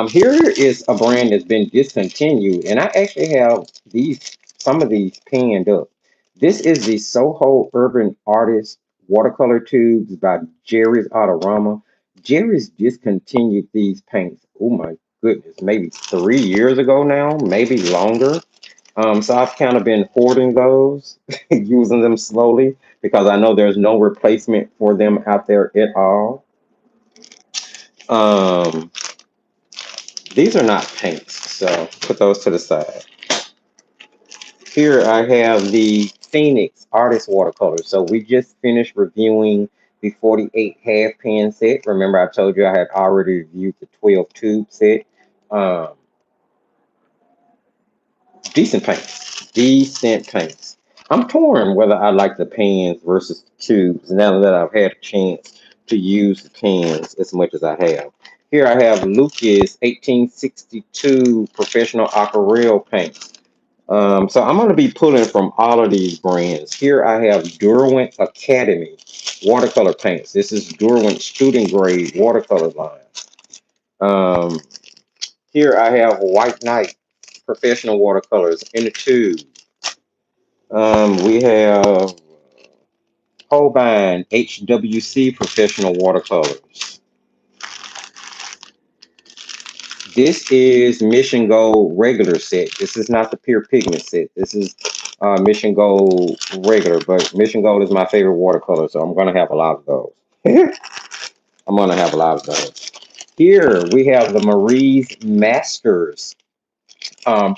A: Here is a brand that's been discontinued, and I actually have some of these panned up. This is the Soho Urban Artist watercolor tubes by Jerry's Autorama. Jerry's discontinued these paints. Oh my goodness, maybe 3 years ago now, maybe longer. So I've kind of been hoarding those, using them slowly because I know there's no replacement for them out there at all. Um, these are not paints, so put those to the side. Here I have the Phoenix Artist Watercolor. So we just finished reviewing the 48 half pan set. Remember, I told you I had already reviewed the 12 tube set. Um, decent paints. Decent paints. I'm torn whether I like the pans versus the tubes now that I've had a chance to use the pans as much as I have. Here I have Lucas 1862 Professional Aquarelle Paint. So I'm going to be pulling from all of these brands. Here I have Derwent Academy watercolor paints. This is Derwent student grade watercolor line. Um, here I have White Knight professional watercolors in the tube. We have Holbein HWC professional watercolors. This is Mission Gold regular set. This is not the pure pigment set. This is Mission Gold regular, but Mission Gold is my favorite watercolor, so I'm gonna have a lot of those. I'm gonna have a lot of those. Here we have the Marie's Masters um,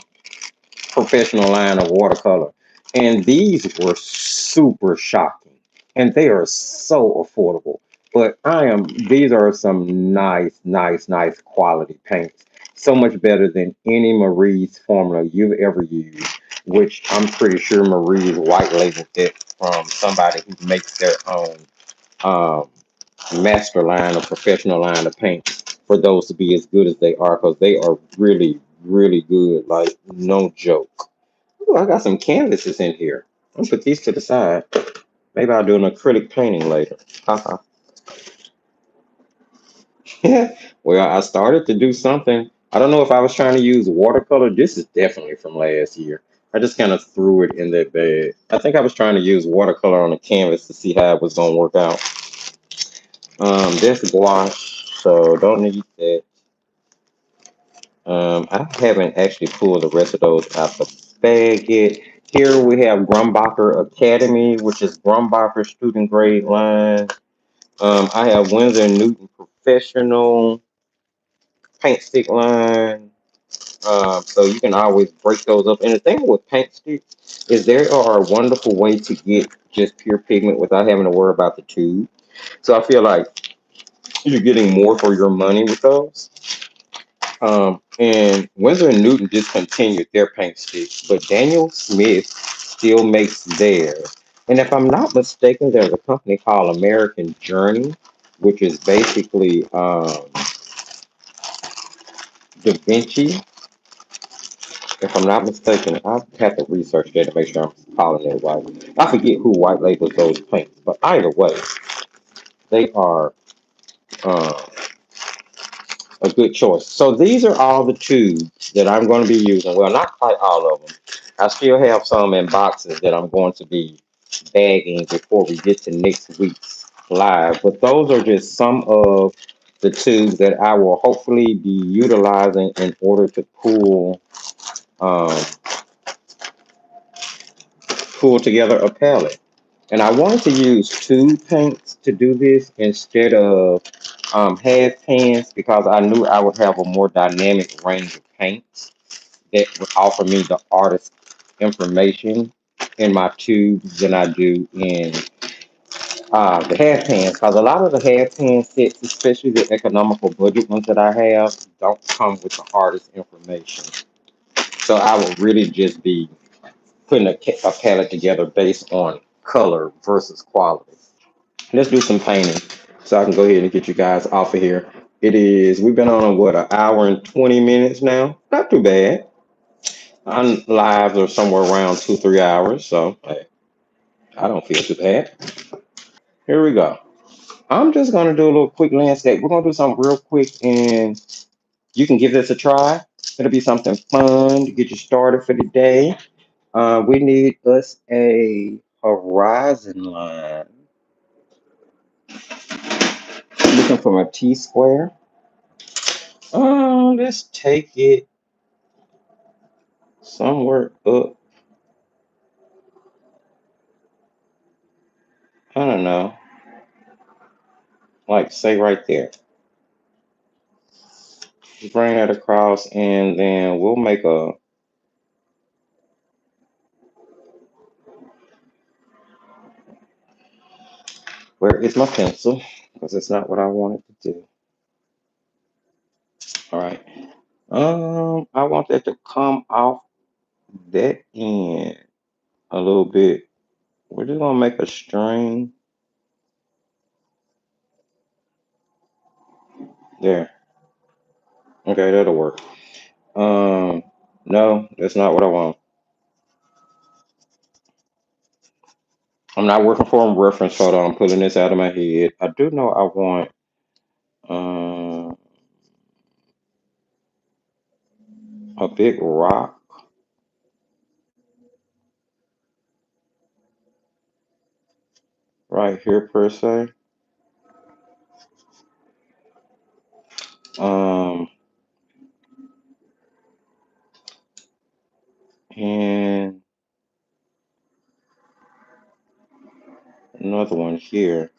A: professional line of watercolor. And these were super shocking. And they are so affordable. But these are some nice quality paints. So much better than any Marie's formula you've ever used, which I'm pretty sure Marie's white labeled it from somebody who makes their own um, master line or professional line of paint for those to be as good as they are because they are really good. Like, no joke. Ooh, I got some canvases in here. I'll put these to the side. Maybe I'll do an acrylic painting later. Haha. Well, I started to do something. I don't know if I was trying to use watercolor. This is definitely from last year. I just kind of threw it in that bag. I think I was trying to use watercolor on the canvas to see how it was going to work out. This gouache, so don't need that. I haven't actually pulled the rest of those out the bag yet. Here we have Grumbacher Academy, which is Grumbacher student grade line. I have Windsor and Newton Professional paint stick line. So you can always break those up. And the thing with paint sticks is they are a wonderful way to get just pure pigment without having to worry about the tube. So I feel like you're getting more for your money with those. And Windsor and Newton discontinued their paint sticks, but Daniel Smith still makes theirs. And if I'm not mistaken, there's a company called American Journey, which is basically Da Vinci. If I'm not mistaken, I have to research that to make sure I'm calling it right. I forget who white labels those paints, but either way, they are uh, a good choice. So these are all the tubes that I'm going to be using. Well, not quite all of them. I still have some in boxes that I'm going to be bagging before we get to next week's live. But those are just some of the tubes that I will hopefully be utilizing in order to um, pull together a palette. And I wanted to use tube paints to do this instead of half pans because I knew I would have a more dynamic range of paints that would offer me the artist information in my tubes than I do in the half pans. Because a lot of the half pan sets, especially the economical budget ones that I have, don't come with the artist information. So I would really just be putting a palette together based on color versus quality. Let's do some painting so I can go ahead and get you guys off of here. We've been on what, an hour and 20 minutes now? Not too bad. I'm live or somewhere around 2, 3 hours, so hey, I don't feel too bad. Here we go. I'm just gonna do a little quick landscape. We're gonna do something real quick, and you can give this a try. It'll be something fun to get you started for the day. We need us a horizon line. We can looking for my T-square. Let's take it somewhere up. I don't know, like say right there. Bring that across, and then we'll make a. Where is my pencil? Because it's not what I wanted to do. All right. I want that to come off that end a little bit. We're just gonna make a string there. Okay, that'll work. Um, no, that's not what I want. I'm not working for a reference photo. I'm pulling this out of my head. I do know I want um a big rock right here per se. Um, and another one here.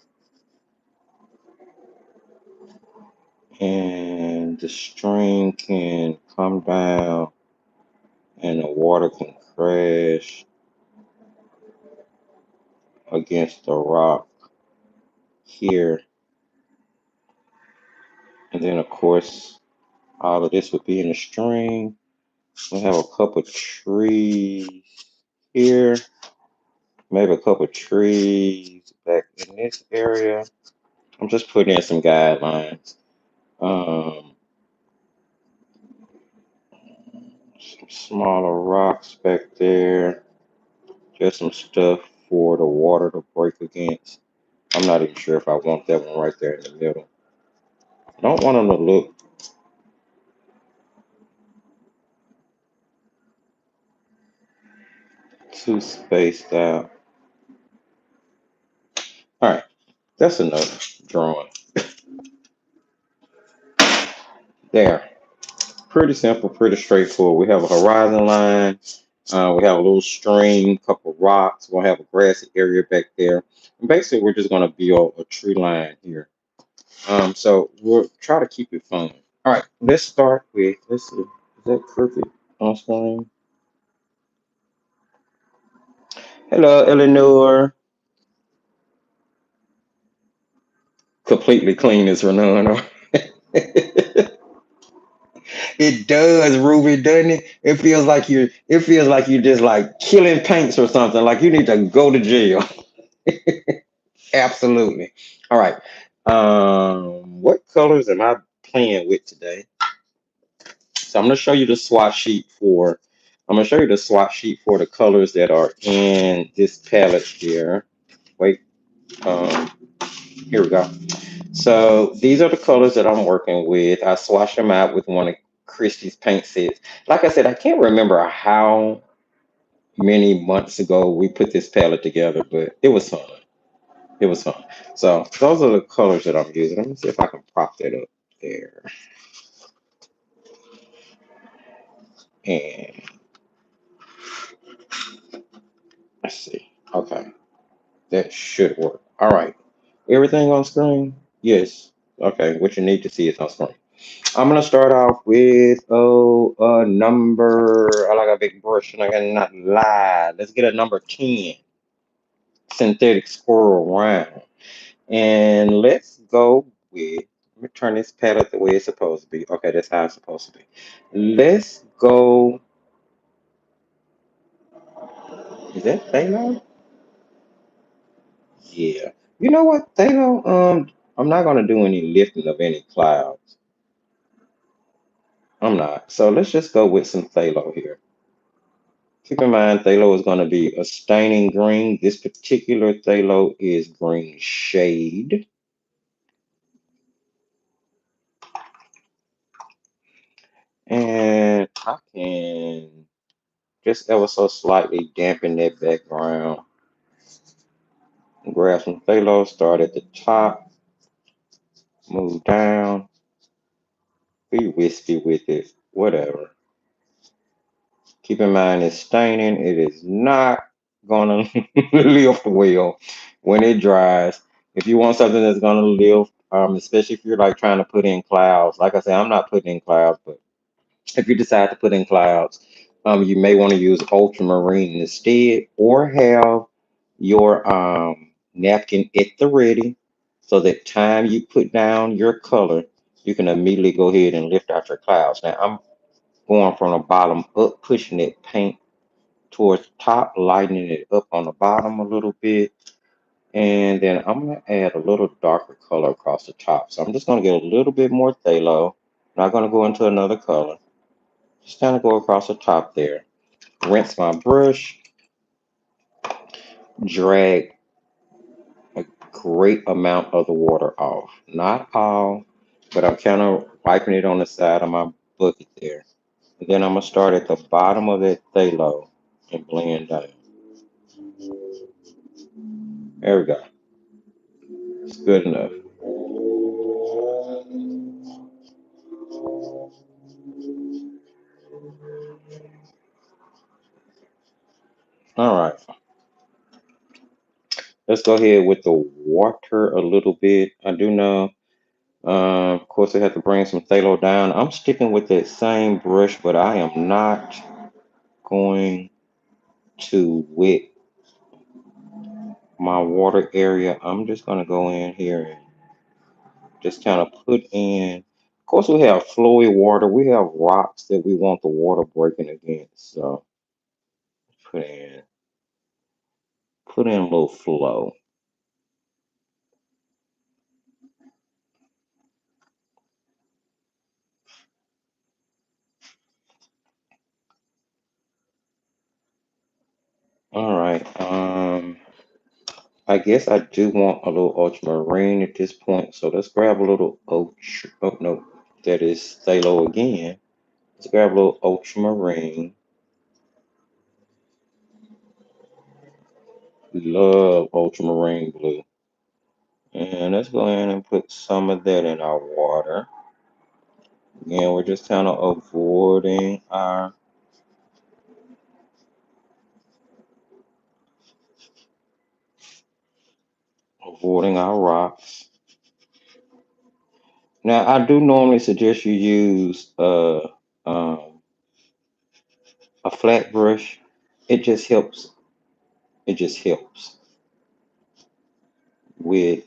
A: And the string can come down and the water can crash against the rock here. And then, of course, all of this would be in the string. We'll have a couple trees here, maybe a couple trees back in this area. I'm just putting in some guidelines. Um, some smaller rocks back there, just some stuff for the water to break against. I'm not even sure if I want that one right there in the middle. I don't want them to look too spaced out. All right, that's enough drawing. There. Pretty simple, pretty straightforward. We have a horizon line. We have a little stream, couple rocks. We're gonna have a grassy area back there. And basically, we're just gonna build a tree line here. So we'll try to keep it fun. All right, let's start with. Let's see. Is that crooked on screen? Hello, Eleanor. Completely clean as Renan. It does, Ruby, doesn't it? It feels like you're. It feels like you're just like killing paints or something. Like you need to go to jail. Absolutely. All right. What colors am I playing with today? So I'm gonna show you the swatch sheet for. I'm gonna show you the swatch sheet for the colors that are in this palette here. Wait. Um, Here we go. So these are the colors that I'm working with. I swatched them out with one of Christie's paint sets. Like I said, I can't remember how many months ago we put this palette together, but it was fun. It was fun. So those are the colors that I'm using. Let me see if I can prop that up there. And let's see. Okay, that should work. All right. Everything on screen? Yes. Okay, what you need to see is on screen. I'm gonna start off with a number. I like a big brush and I cannot lie. Let's get a number 10. Synthetic squirrel round. And let's go with, let me turn this palette the way it's supposed to be. Okay, that's how it's supposed to be. Let's go. Is that Thalo? Yeah. You know what, Thalo? I'm not gonna do any lifting of any clouds. I'm not. So let's just go with some Thalo here. Keep in mind, Thalo is going to be a staining green. This particular Thalo is green shade. And I can just ever so slightly dampen that background. Grab some phthalo, start at the top, Move down, be wispy with it, whatever. Keep in mind it's staining. It is not gonna lift well when it dries. If you want something that's gonna lift, especially if you're like trying to put in clouds, like I said, I'm not putting in clouds, but if you decide to put in clouds, you may want to use ultramarine instead, or have your napkin at the ready, so that time you put down your color, you can immediately go ahead and lift out your clouds. Now I'm going from the bottom up, pushing that paint towards the top, lightening it up on the bottom a little bit. And then I'm going to add a little darker color across the top. So I'm just going to get a little bit more phthalo. Not going to go into another color. Just kind of go across the top there. Rinse my brush, drag a great amount of the water off. Not all, but I'm kind of wiping it on the side of my bucket there. And then I'm going to start at the bottom of that phthalo and blend down. There we go. It's good enough. All right. Let's go ahead with the water a little bit. I do know, of course, I have to bring some phthalo down. I'm sticking with that same brush, but I am not going to wet my water area. I'm just going to go in here and just kind of put in. Of course, we have flowy water. We have rocks that we want the water breaking against. So put in, put in a little flow. All right. I guess I do want a little ultramarine at this point. So let's grab a little ultra. Oh no, that is phthalo again. Let's grab a little ultramarine. Love ultramarine blue. And let's go in and put some of that in our water. Again, we're just kind of avoiding our rocks. Now, I do normally suggest you use um, a flat brush. It just helps. It just helps with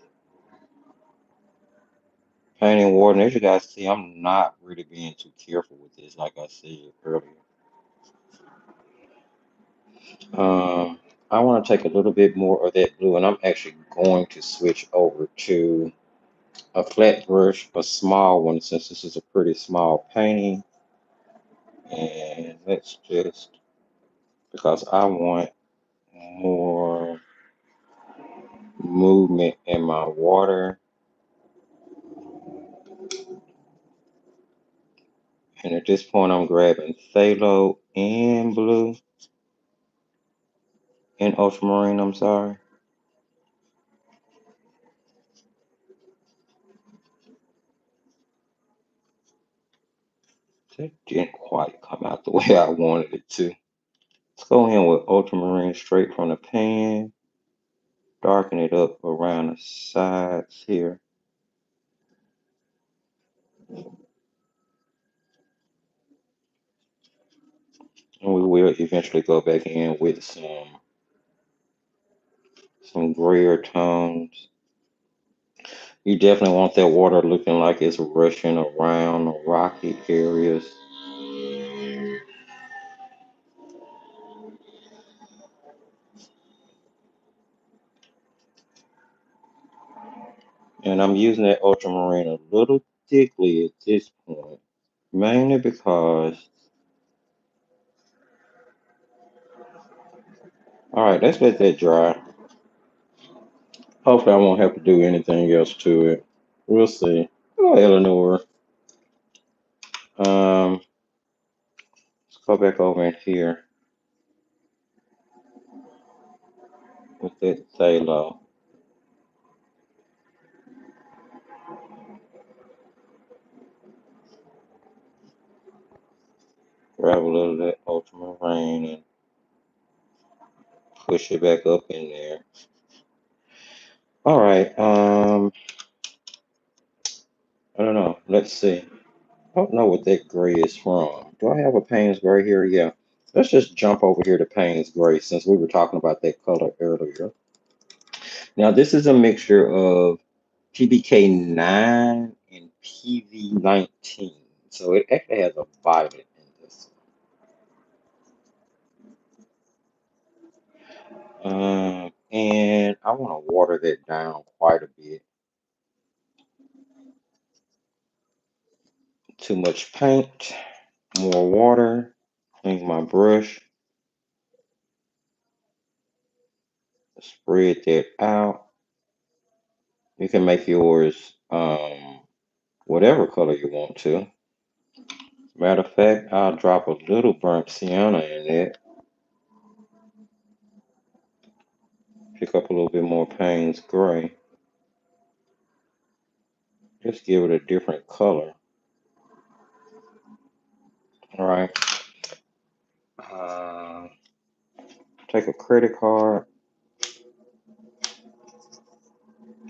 A: painting water. And as you guys see, I'm not really being too careful with this, like I said earlier. Um, I want to take a little bit more of that blue, and I'm actually going to switch over to a flat brush, a small one, since this is a pretty small painting. And let's just, because I want more movement in my water. And at this point, I'm grabbing phthalo and blue and ultramarine, I'm sorry. That didn't quite come out the way I wanted it to. Let's go in with ultramarine straight from the pan, darken it up around the sides here. And we will eventually go back in with some grayer tones. You definitely want that water looking like it's rushing around the rocky areas. And I'm using that ultramarine a little thickly at this point, mainly because, all right, let's let that dry. Hopefully I won't have to do anything else to it. We'll see. Oh, Eleanor. Let's go back over in here with that phthalo. a little of that ultramarine and push it back up in there. All right. I don't know. Let's see. I don't know what that gray is from. Do I have a Payne's gray here? Yeah. Let's just jump over here to Payne's gray since we were talking about that color earlier. Now this is a mixture of PBK9 and PV19. So it actually has a violet in this. And I want to water that down quite a bit. Too much paint, more water, clean my brush, spread that out. You can make yours whatever color you want to. Matter of fact, I'll drop a little burnt sienna in it. Pick up a little bit more Payne's gray. Just give it a different color. All right. Uh, Take a credit card,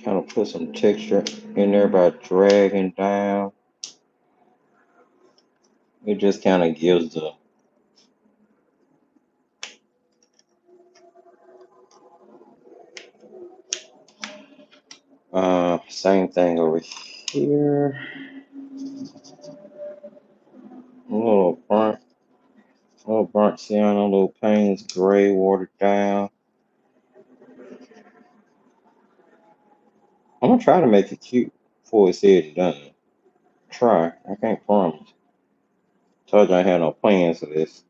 A: kind of put some texture in there by dragging down. It just kind of gives the same thing over here. A little burnt sienna, a little Payne's gray watered down. I'm gonna try to make it cute before it's said and done. Try. I can't promise. Told you I had no plans for this.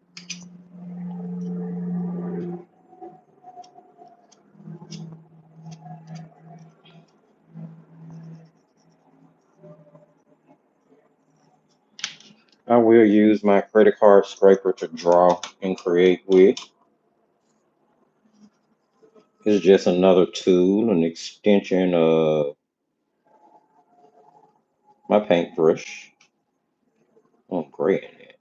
A: I will use my credit card scraper to draw and create with. It's just another tool, an extension of my paintbrush. Oh, great in it.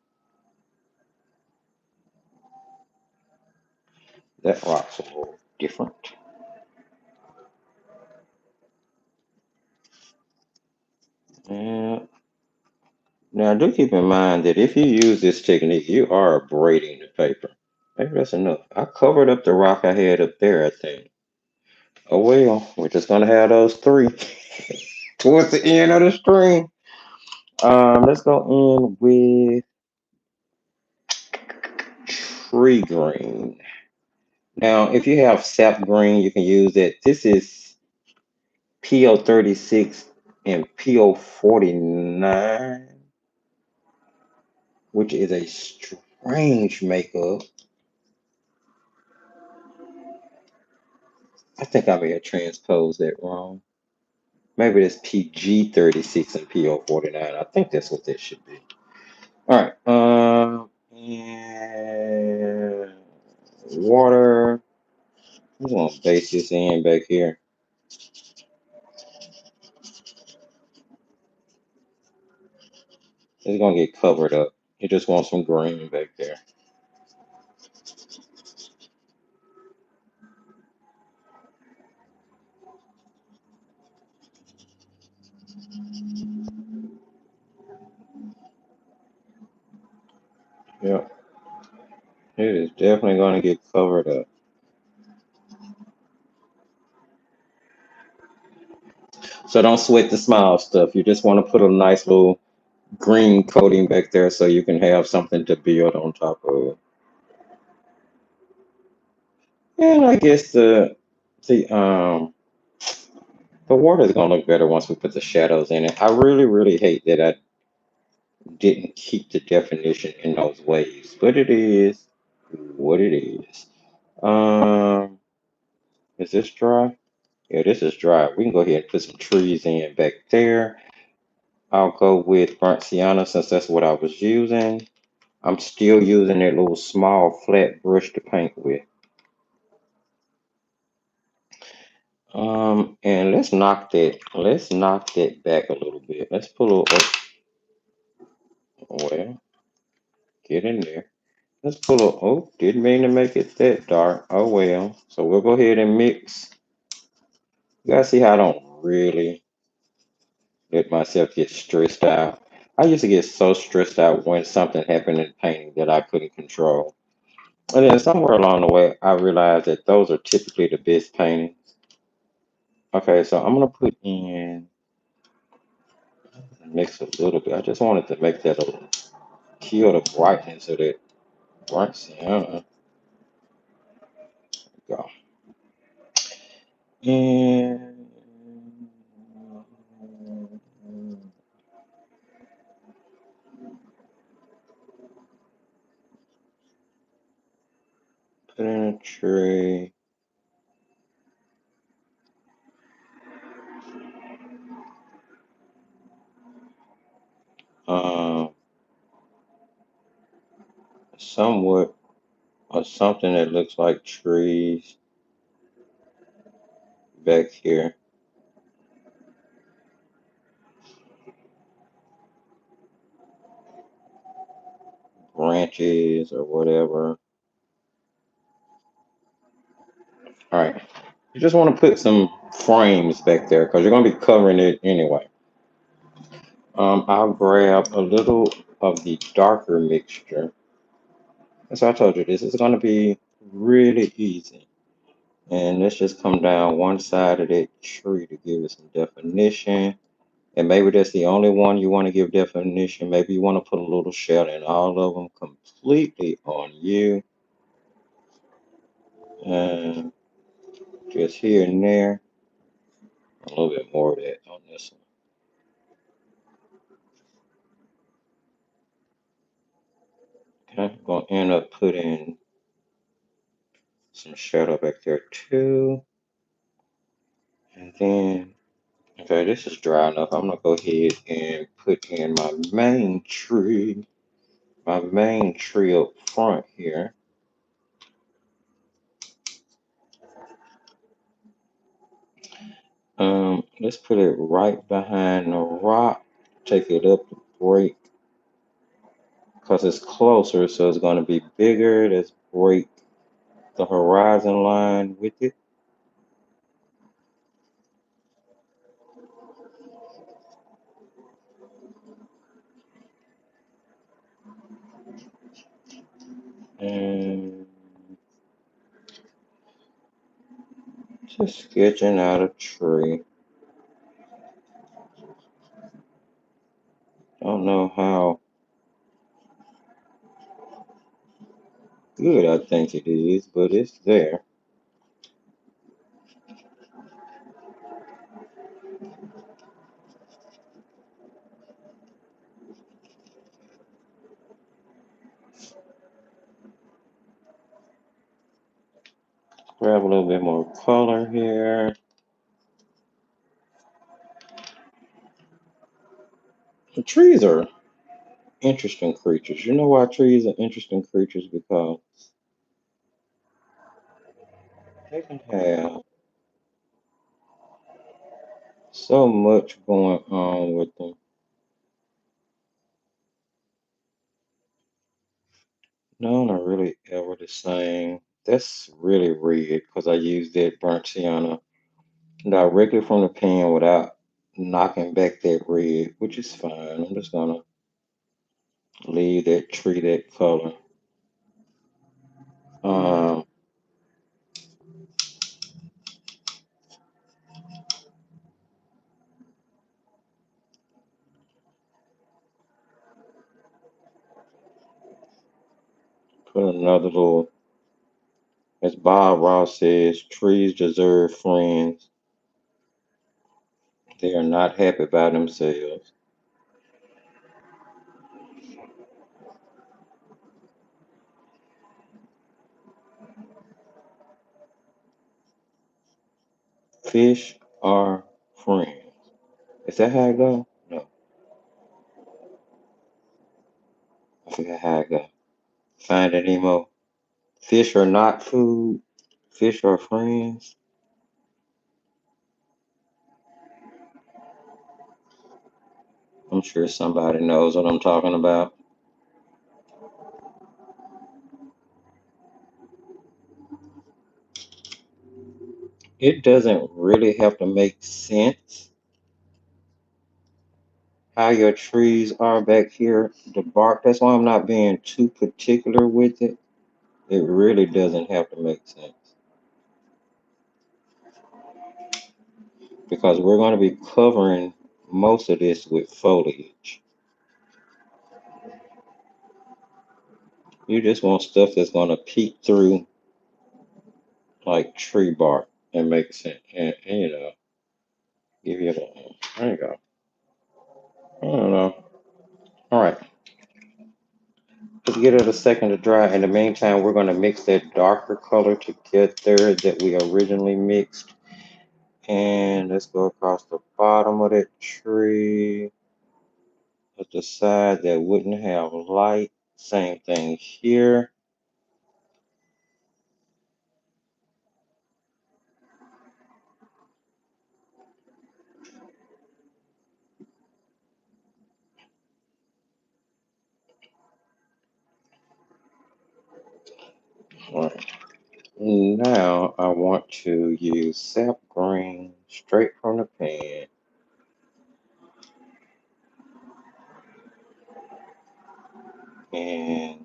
A: That rock's a little different. Yeah. Now, do keep in mind that if you use this technique, you are braiding the paper. Maybe that's enough. I covered up the rock I had up there, I think. Oh well, we're just gonna have those three towards the end of the string. Let's go in with tree green. Now, if you have sap green, you can use it. This is PO36 and PO49, which is a strange makeup. I think I may have transposed that wrong. Maybe it's PG36 and PO49. I think that's what that should be. All right. And water. I'm gonna base this in back here. It's gonna get covered up. You just want some green back there. Yep. It is definitely gonna get covered up. So don't sweat the small stuff. You just want to put a nice little green coating back there so you can have something to build on top of. And I guess the the water is gonna look better once we put the shadows in it. I really, really hate that I didn't keep the definition in those waves, but it is what it is. Um, is this dry? Yeah, this is dry. We can go ahead and put some trees in back there. I'll go with burnt sienna since that's what I was using. I'm still using that little small flat brush to paint with. And let's knock that back a little bit. Let's pull a little, well, get in there. Let's pull up. Oh, didn't mean to make it that dark. Oh well. So we'll go ahead and mix. You guys see how I don't really let myself get stressed out. I used to get so stressed out when something happened in painting that I couldn't control. And then somewhere along the way, I realized that those are typically the best paintings. Okay, so I'm gonna put in mix a little bit. I just wanted to make that a kill the brightness of that bright sienna. Go. And put in a tree. Um, somewhat or something that looks like trees back here, branches or whatever. All right. You just want to put some frames back there because you're going to be covering it anyway. I'll grab a little of the darker mixture. As I told you, this is going to be really easy. And let's just come down one side of that tree to give it some definition. And maybe that's the only one you want to give definition. Maybe you want to put a little shadow in all of them completely on you. And just here and there. A little bit more of that on this one. Okay, I'm going to end up putting some shadow back there too. And then, okay, this is dry enough. I'm going to go ahead and put in my main tree up front here. Let's put it right behind the rock. Take it up the break because it's closer, so it's going to be bigger. Let's break the horizon line with it. And just sketching out a tree. Don't know how good I think it is, but it's there. Grab a little bit more color here. The trees are interesting creatures. You know why trees are interesting creatures? Because they can have so much going on with them. None are really ever the same. That's really red because I used that burnt sienna directly from the pen without knocking back that red, which is fine. I'm just gonna leave that tree that color. Um, put another little, as Bob Ross says, trees deserve friends. They are not happy by themselves. Fish are friends. Is that how it go? No, I forget how it go. Find it, Nemo. Fish are not food. Fish are friends. I'm sure somebody knows what I'm talking about. it doesn't really have to make sense how your trees are back here, the bark. That's why I'm not being too particular with it. It really doesn't have to make sense because we're going to be covering most of this with foliage. You just want stuff that's going to peek through like tree bark and make sense. And you know, give you a, there you go. I don't know. All right, let's get it a second to dry. In the meantime, we're going to mix that darker color together that we originally mixed. And let's go across the bottom of that tree. At the side that wouldn't have light. Same thing here. All right. Now I want to use sap green straight from the pan and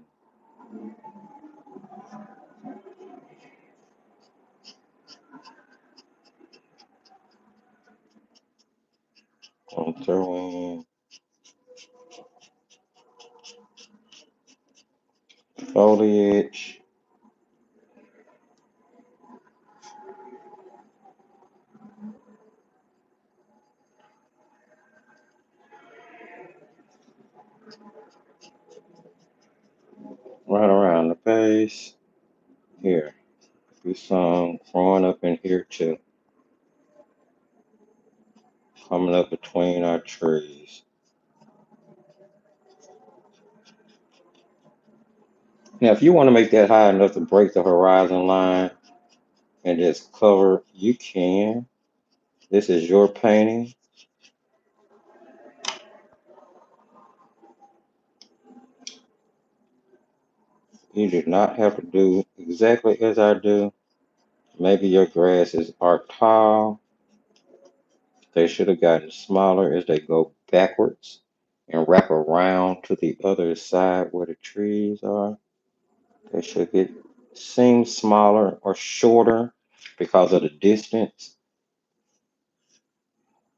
A: I'm throwing foliage right around the base. Here, do some growing up in here too, coming up between our trees. Now, if you want to make that high enough to break the horizon line and just cover, you can. This is your painting. You do not have to do exactly as I do. Maybe your grasses are tall. They should have gotten smaller as they go backwards and wrap around to the other side where the trees are. They should get seem smaller or shorter because of the distance.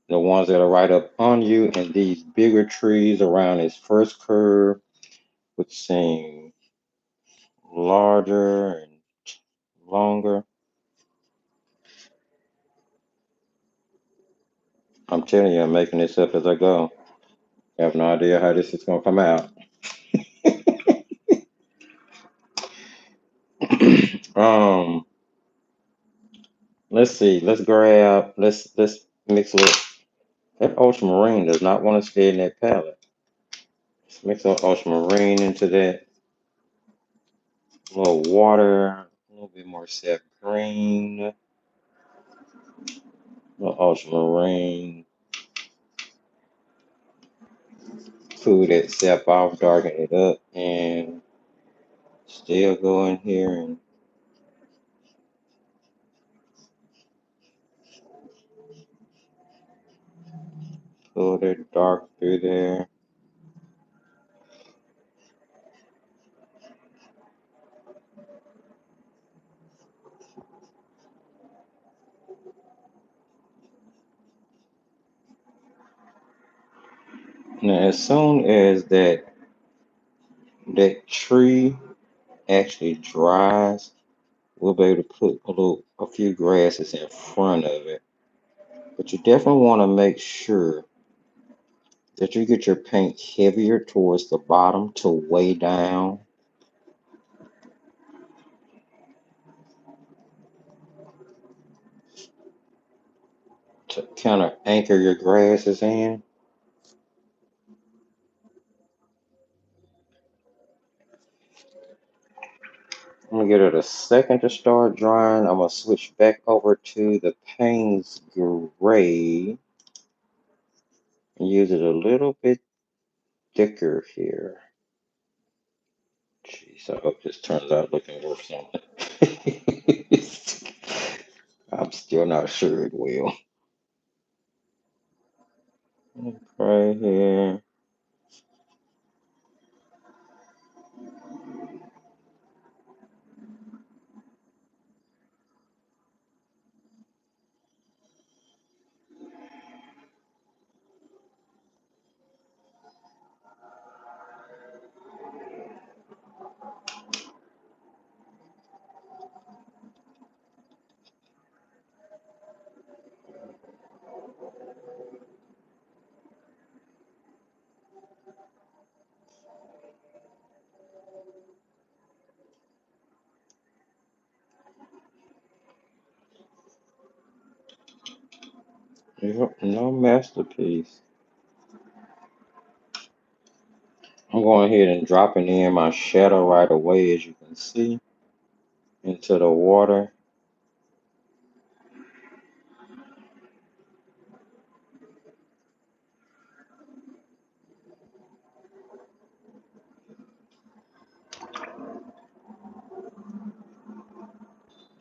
A: The ones that are right up on you and these bigger trees around this first curve would seem larger and longer. I'm telling you, I'm making this up as I go. I have no idea how this is gonna come out. um, let's see. Let's mix a little. That ultramarine does not want to stay in that palette. Let's mix our ultramarine into that. A little water, a little bit more sap green, a little ultramarine. Cool that sap off, darken it up, and still go in here and pull that dark through there. Now, as soon as that tree actually dries, we'll be able to put a few grasses in front of it. But you definitely want to make sure that you get your paint heavier towards the bottom to weigh down to kind of anchor your grasses in. I'm gonna give it a second to start drying. I'm gonna switch back over to the Payne's Gray and use it a little bit thicker here. Jeez, I hope this turns out looking worth something. I'm still not sure it will. Right here. Yep, no masterpiece. I'm going ahead and dropping in my shadow right away, as you can see, into the water.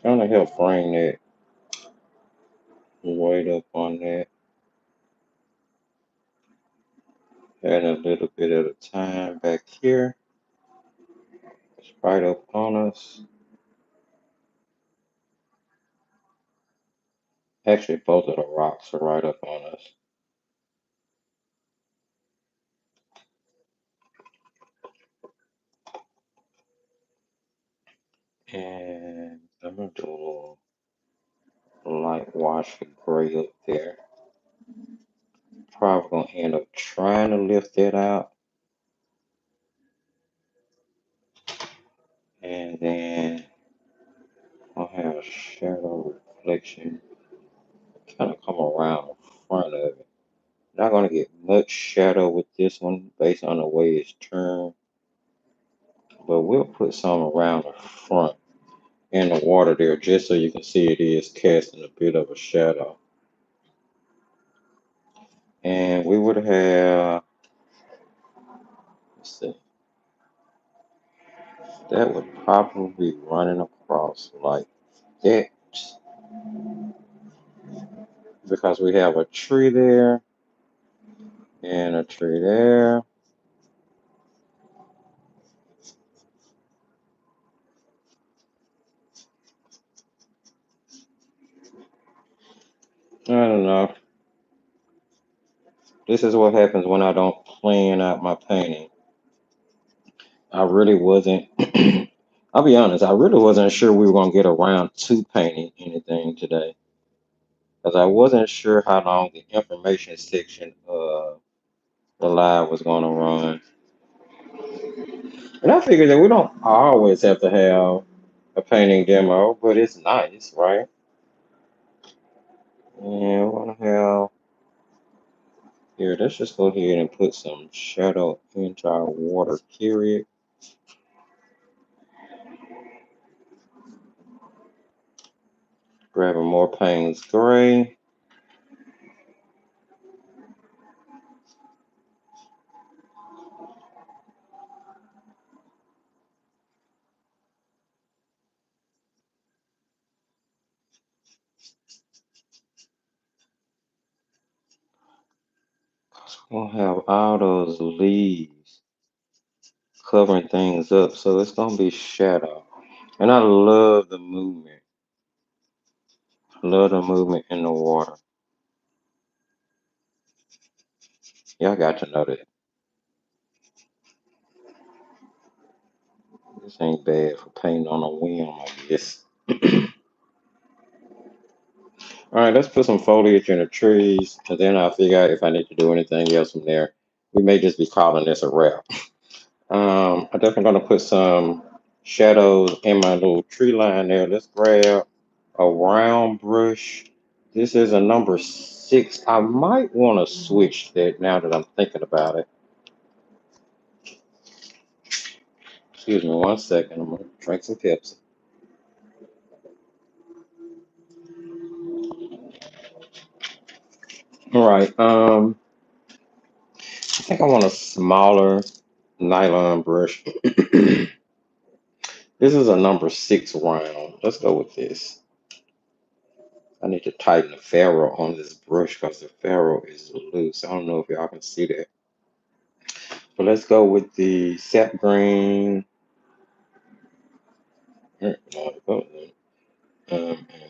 A: Trying to help bring that weight up on that. Add a little bit at a time back here. It's right up on us. Actually, both of the rocks are right up on us. And I'm gonna do a little light wash of gray up there. Probably gonna end up trying to lift that out. And then I'll have a shadow reflection kind of come around the front of it. Not gonna get much shadow with this one based on the way it's turned, but we'll put some around the front in the water there just so you can see it is casting a bit of a shadow. And we would have, let's see, that would probably be running across like that because we have a tree there and a tree there. I don't know. This is what happens when I don't plan out my painting. I really wasn't, I'll be honest, I really wasn't sure we were going to get around to painting anything today because I wasn't sure how long the information section of the live was going to run. And I figured that we don't always have to have a painting demo, but it's nice, right? And we're going to have, here, let's just go ahead and put some shadow into our water, period. Grabbing more Payne's Gray. We'll have all those leaves covering things up, so it's gonna be shadow. And I love the movement. Love the movement in the water. Y'all got to know that this ain't bad for painting on a whim, I guess. All right, let's put some foliage in the trees, and then I'll figure out if I need to do anything else from there. We may just be calling this a wrap. I'm definitely gonna put some shadows in my little tree line there. Let's grab a round brush. This is a number 6. I might want to switch that now that I'm thinking about it. Excuse me 1 second. I'm gonna drink some Pepsi. All right. I think I want a smaller nylon brush. This is a number 6 round. Let's go with this. I need to tighten the ferrule on this brush because the ferrule is loose. I don't know if y'all can see that. But let's go with the sap green. And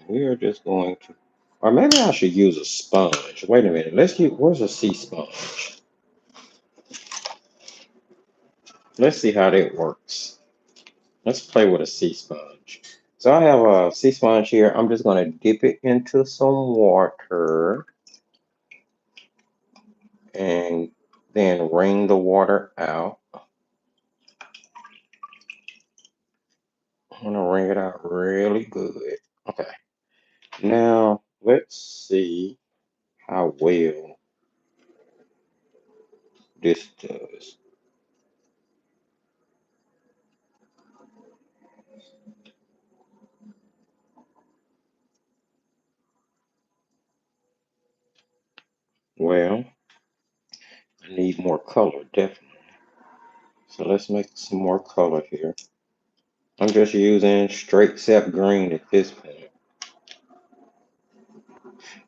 A: we are just going to, or maybe I should use a sponge. Wait a minute. Let's use, where's a sea sponge? Let's see how that works. Let's play with a sea sponge. So I have a sea sponge here. I'm just going to dip it into some water and then wring the water out. I'm going to wring it out really good. Okay. Now let's see how well this does. Well, I need more color, definitely. So let's make some more color here. I'm just using straight sap green at this point.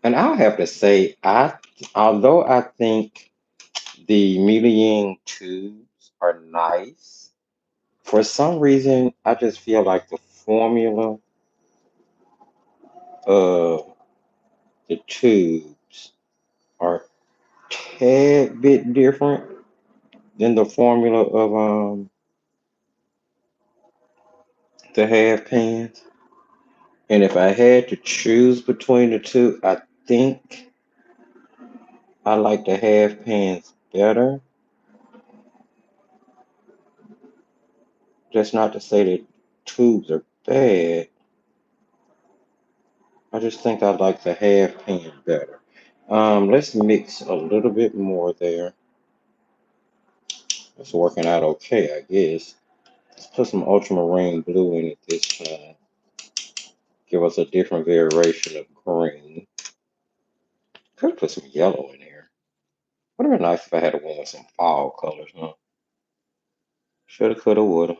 A: And I'll have to say, although I think the Melian tubes are nice, for some reason I just feel like the formula of the tubes are a tad bit different than the formula of the half pans. And if I had to choose between the two, I think I like the half pans better. Just not to say that tubes are bad. I just think I like the half pan better. Let's mix a little bit more there. It's working out okay, I guess. Let's put some ultramarine blue in it this time. Give us a different variation of green. Could put some yellow in here. Would have been nice if I had a one with some fall colors, huh? Shoulda, coulda, woulda.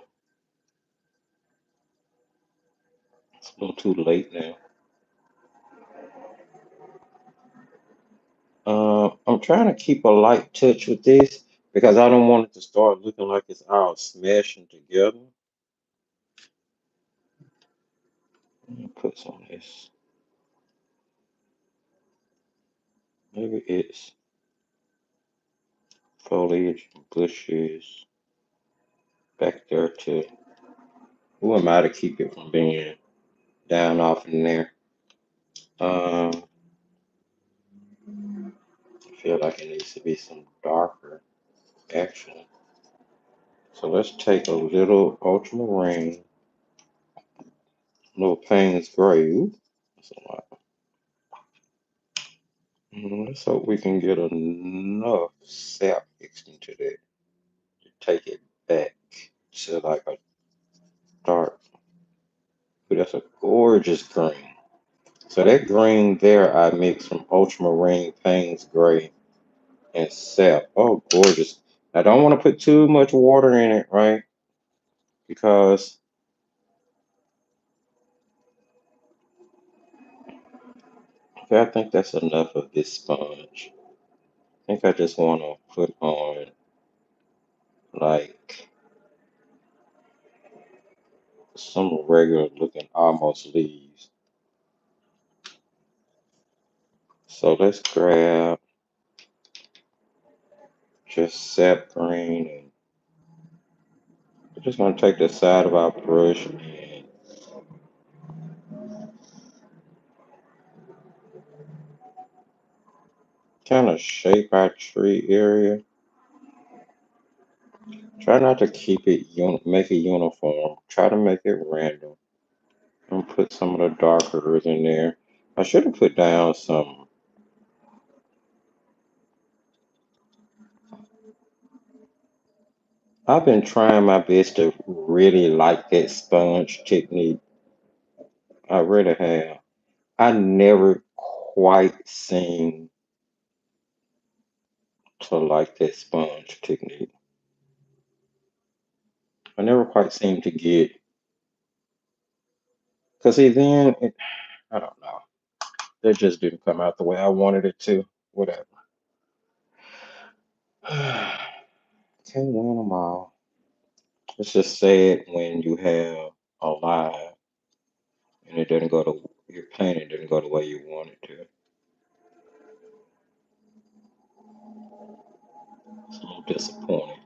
A: It's a little too late now. I'm trying to keep a light touch with this because I don't want it to start looking like it's all smashing together. Let me put some of this. Maybe it's foliage, bushes back there too. Who am I to keep it from being down off in there? Um, I feel like it needs to be some darker, actually. So let's take a little ultramarine, little Payne's gray. Ooh, that's a lot. Let's hope we can get enough sap mixed into that to take it back to like a dark. But that's a gorgeous green. So that green there I mixed from ultramarine, Payne's gray, and sap. Oh, gorgeous. I don't want to put too much water in it, right? Because okay, I think that's enough of this sponge. I think I just want to put on like some regular looking almost leaves. So let's grab just sap green and we're just going to take the side of our brush and kind of shape our tree area. Try not to keep it, make it uniform. Try to make it random. And put some of the darkers in there. I should have put down some. I've been trying my best to really like that sponge technique. I really have. I never quite seem to like that sponge technique. I never quite seem to get, because see, then, I don't know. It just didn't come out the way I wanted it to. Whatever. Can't win them all. It's just sad when you have a lie and it didn't go to your painting didn't go the way you wanted to. It's a little disappointing,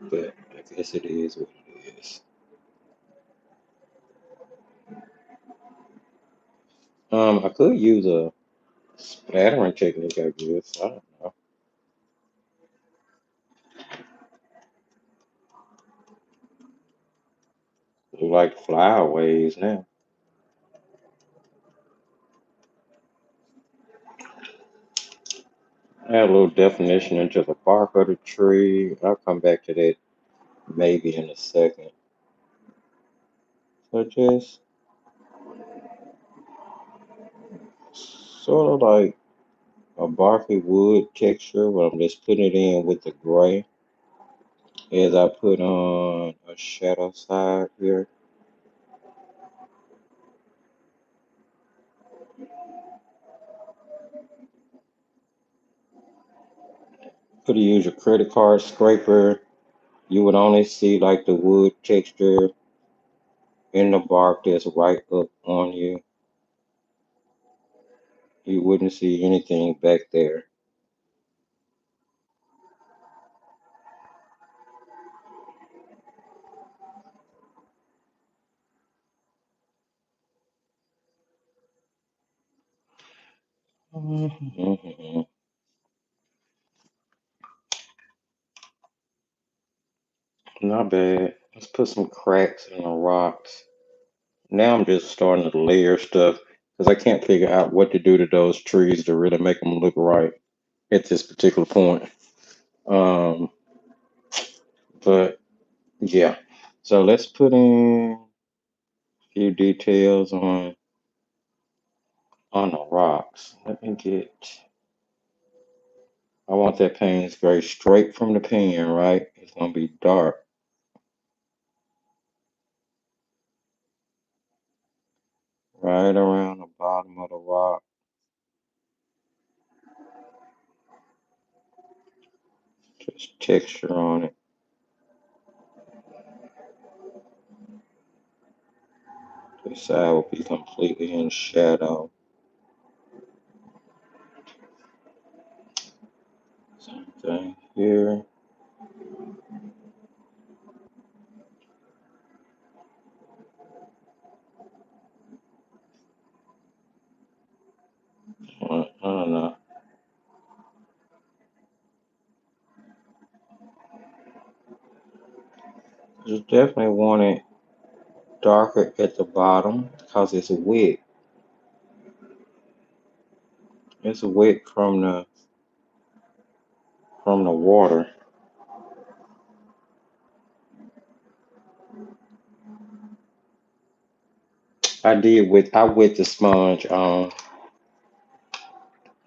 A: but I guess it is what it is. I could use a splattering technique, I guess. I don't know. Like flyaways now. Add a little definition into the bark of the tree. I'll come back to that maybe in a second. So just sort of like a barky wood texture, but I'm just putting it in with the gray as I put on a shadow side here. Could use your credit card scraper. You would only see like the wood texture in the bark that's right up on you. You wouldn't see anything back there. Mhm. Not bad. Let's put some cracks in the rocks. Now I'm just starting to layer stuff because I can't figure out what to do to those trees to really make them look right at this particular point. Um, but yeah, so let's put in a few details on the rocks. Let me get. I want that paint very straight from the pen, right? It's gonna be dark right around the bottom of the rock. Just texture on it. This side will be completely in shadow. Same thing here. I don't know. You definitely want it darker at the bottom because it's wet. It's wet from the water. I wet the sponge.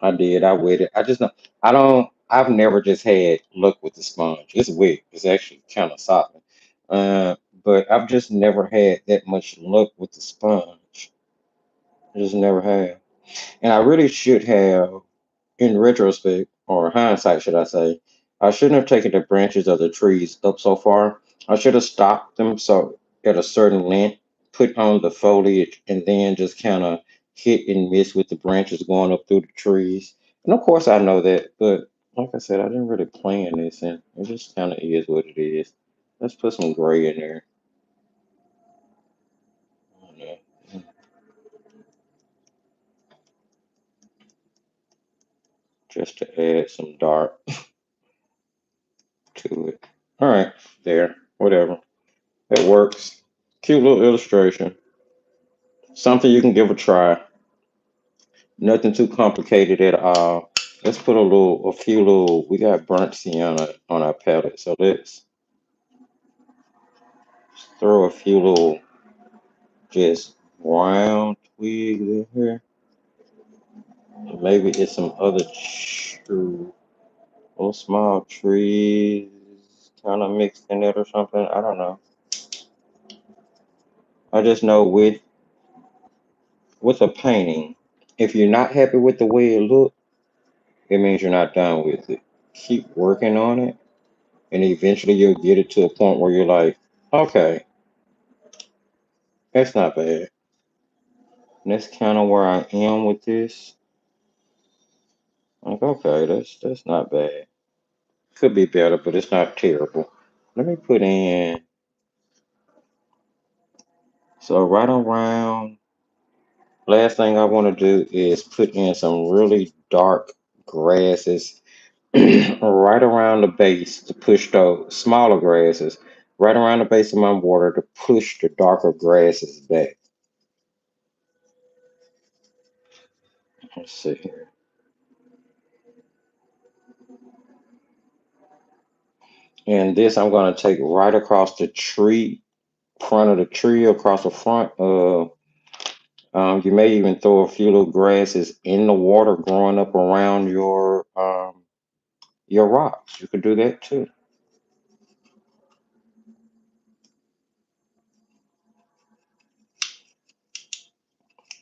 A: I did. I wet it. I just know I don't. I've never just had luck with the sponge. It's wet. It's actually kind of soft. Uh, but I've just never had that much luck with the sponge. I just never have. And I really should have, in retrospect, or hindsight, should I say, I shouldn't have taken the branches of the trees up so far. I should have stopped them so at a certain length, put on the foliage, and then just kind of hit and miss with the branches going up through the trees. And of course, I know that, but like I said, I didn't really plan this, and it just kind of is what it is. Let's put some gray in there. Yeah, just to add some dark to it. All right, there, whatever. That works. Cute little illustration. Something you can give a try. Nothing too complicated at all. Let's put a few little. We got burnt sienna on our palette, so let's throw a few little just brown twigs in here. Maybe it's some other little small trees kind of mixed in it or something. I don't know. I just know with a painting, if you're not happy with the way it looks, it means you're not done with it. Keep working on it, and eventually you'll get it to a point where you're like, okay, that's not bad. And that's kind of where I am with this. Like, okay, that's not bad. Could be better, but it's not terrible. Let me put in, so right around, last thing I want to do is put in some really dark grasses right around the base to push those smaller grasses right around the base of my water to push the darker grasses back. Let's see here. And this I'm going to take right across the tree, front of the tree, across the front. You may even throw a few little grasses in the water growing up around your rocks. You could do that too.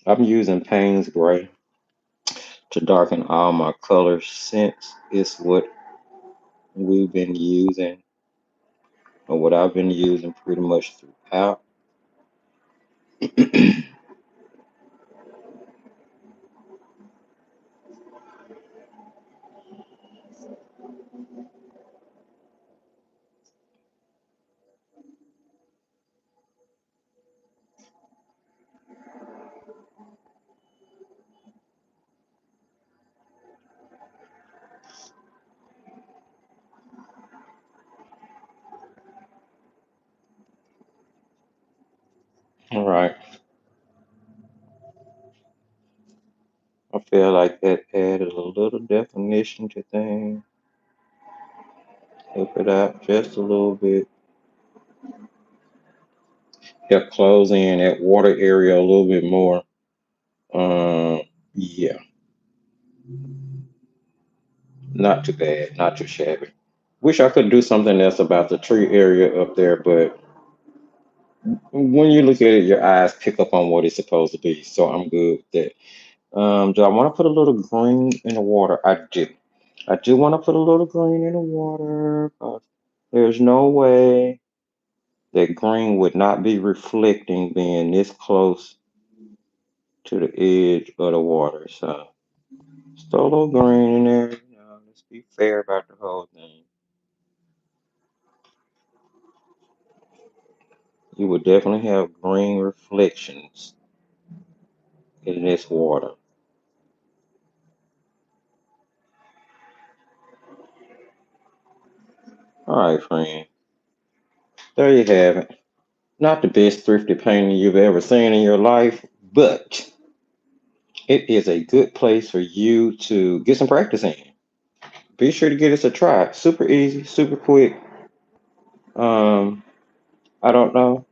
A: I'm using Payne's Gray to darken all my colors since it's what we've been using or what I've been using pretty much throughout. All right. I feel like that added a little definition to things. Help it out just a little bit. Help close in that water area a little bit more. Yeah, not too bad, not too shabby. Wish I could do something else about the tree area up there, but when you look at it, your eyes pick up on what it's supposed to be. So I'm good with that. Do I want to put a little green in the water? I do. I do want to put a little green in the water. There's no way that green would not be reflecting being this close to the edge of the water. So just throw a little green in there. Let's be fair about the whole thing. You would definitely have green reflections in this water. All right, friend. There you have it. Not the best thrifty painting you've ever seen in your life, but it is a good place for you to get some practice in. Be sure to give this a try. Super easy, super quick. Um, I don't know.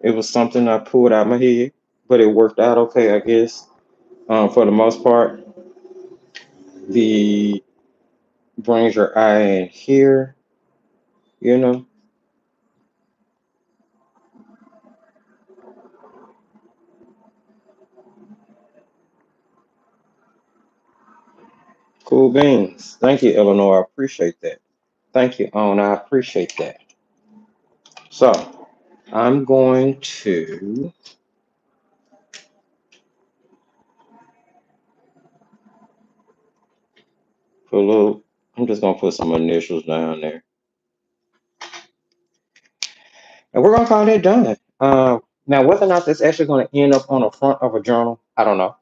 A: It was something I pulled out my head, but it worked out okay, I guess. For the most part, the brings your eye in here, you know. Cool beans. Thank you, Eleanor. I appreciate that. Thank you, Owen. I appreciate that. So I'm going to put a little. I'm just gonna put some initials down there, and we're gonna call that done. Now, whether or not that's actually going to end up on the front of a journal, I don't know.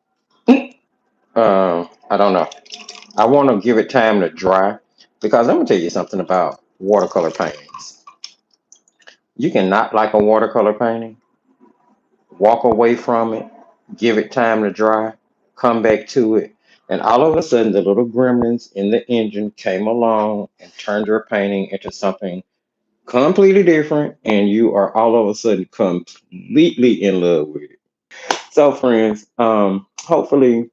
A: I don't know. I want to give it time to dry because I'm gonna tell you something about watercolor paintings. You can not like a watercolor painting, walk away from it, give it time to dry, come back to it, and all of a sudden the little gremlins in the engine came along and turned your painting into something completely different, and you are all of a sudden completely in love with it. So, friends, hopefully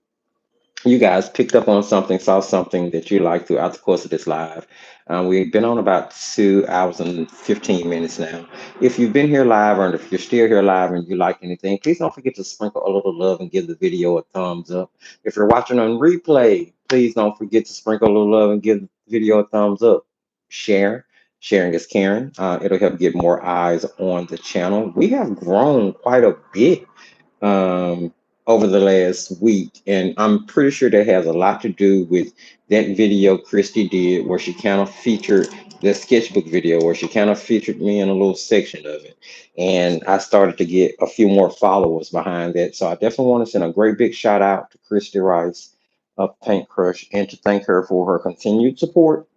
A: you guys picked up on something, saw something that you liked throughout the course of this live. We've been on about 2 hours and 15 minutes now. If you've been here live, or if you're still here live and you like anything, please don't forget to sprinkle a little love and give the video a thumbs up. If you're watching on replay, please don't forget to sprinkle a little love and give the video a thumbs up. Share. Sharing is caring. It'll help get more eyes on the channel. We have grown quite a bit um, over the last week, and I'm pretty sure that has a lot to do with that video Christy did, where she kind of featured the sketchbook video, where she kind of featured me in a little section of it, and I started to get a few more followers behind that. So I definitely want to send a great big shout out to Christy Rice of Paint Crush, and to thank her for her continued support,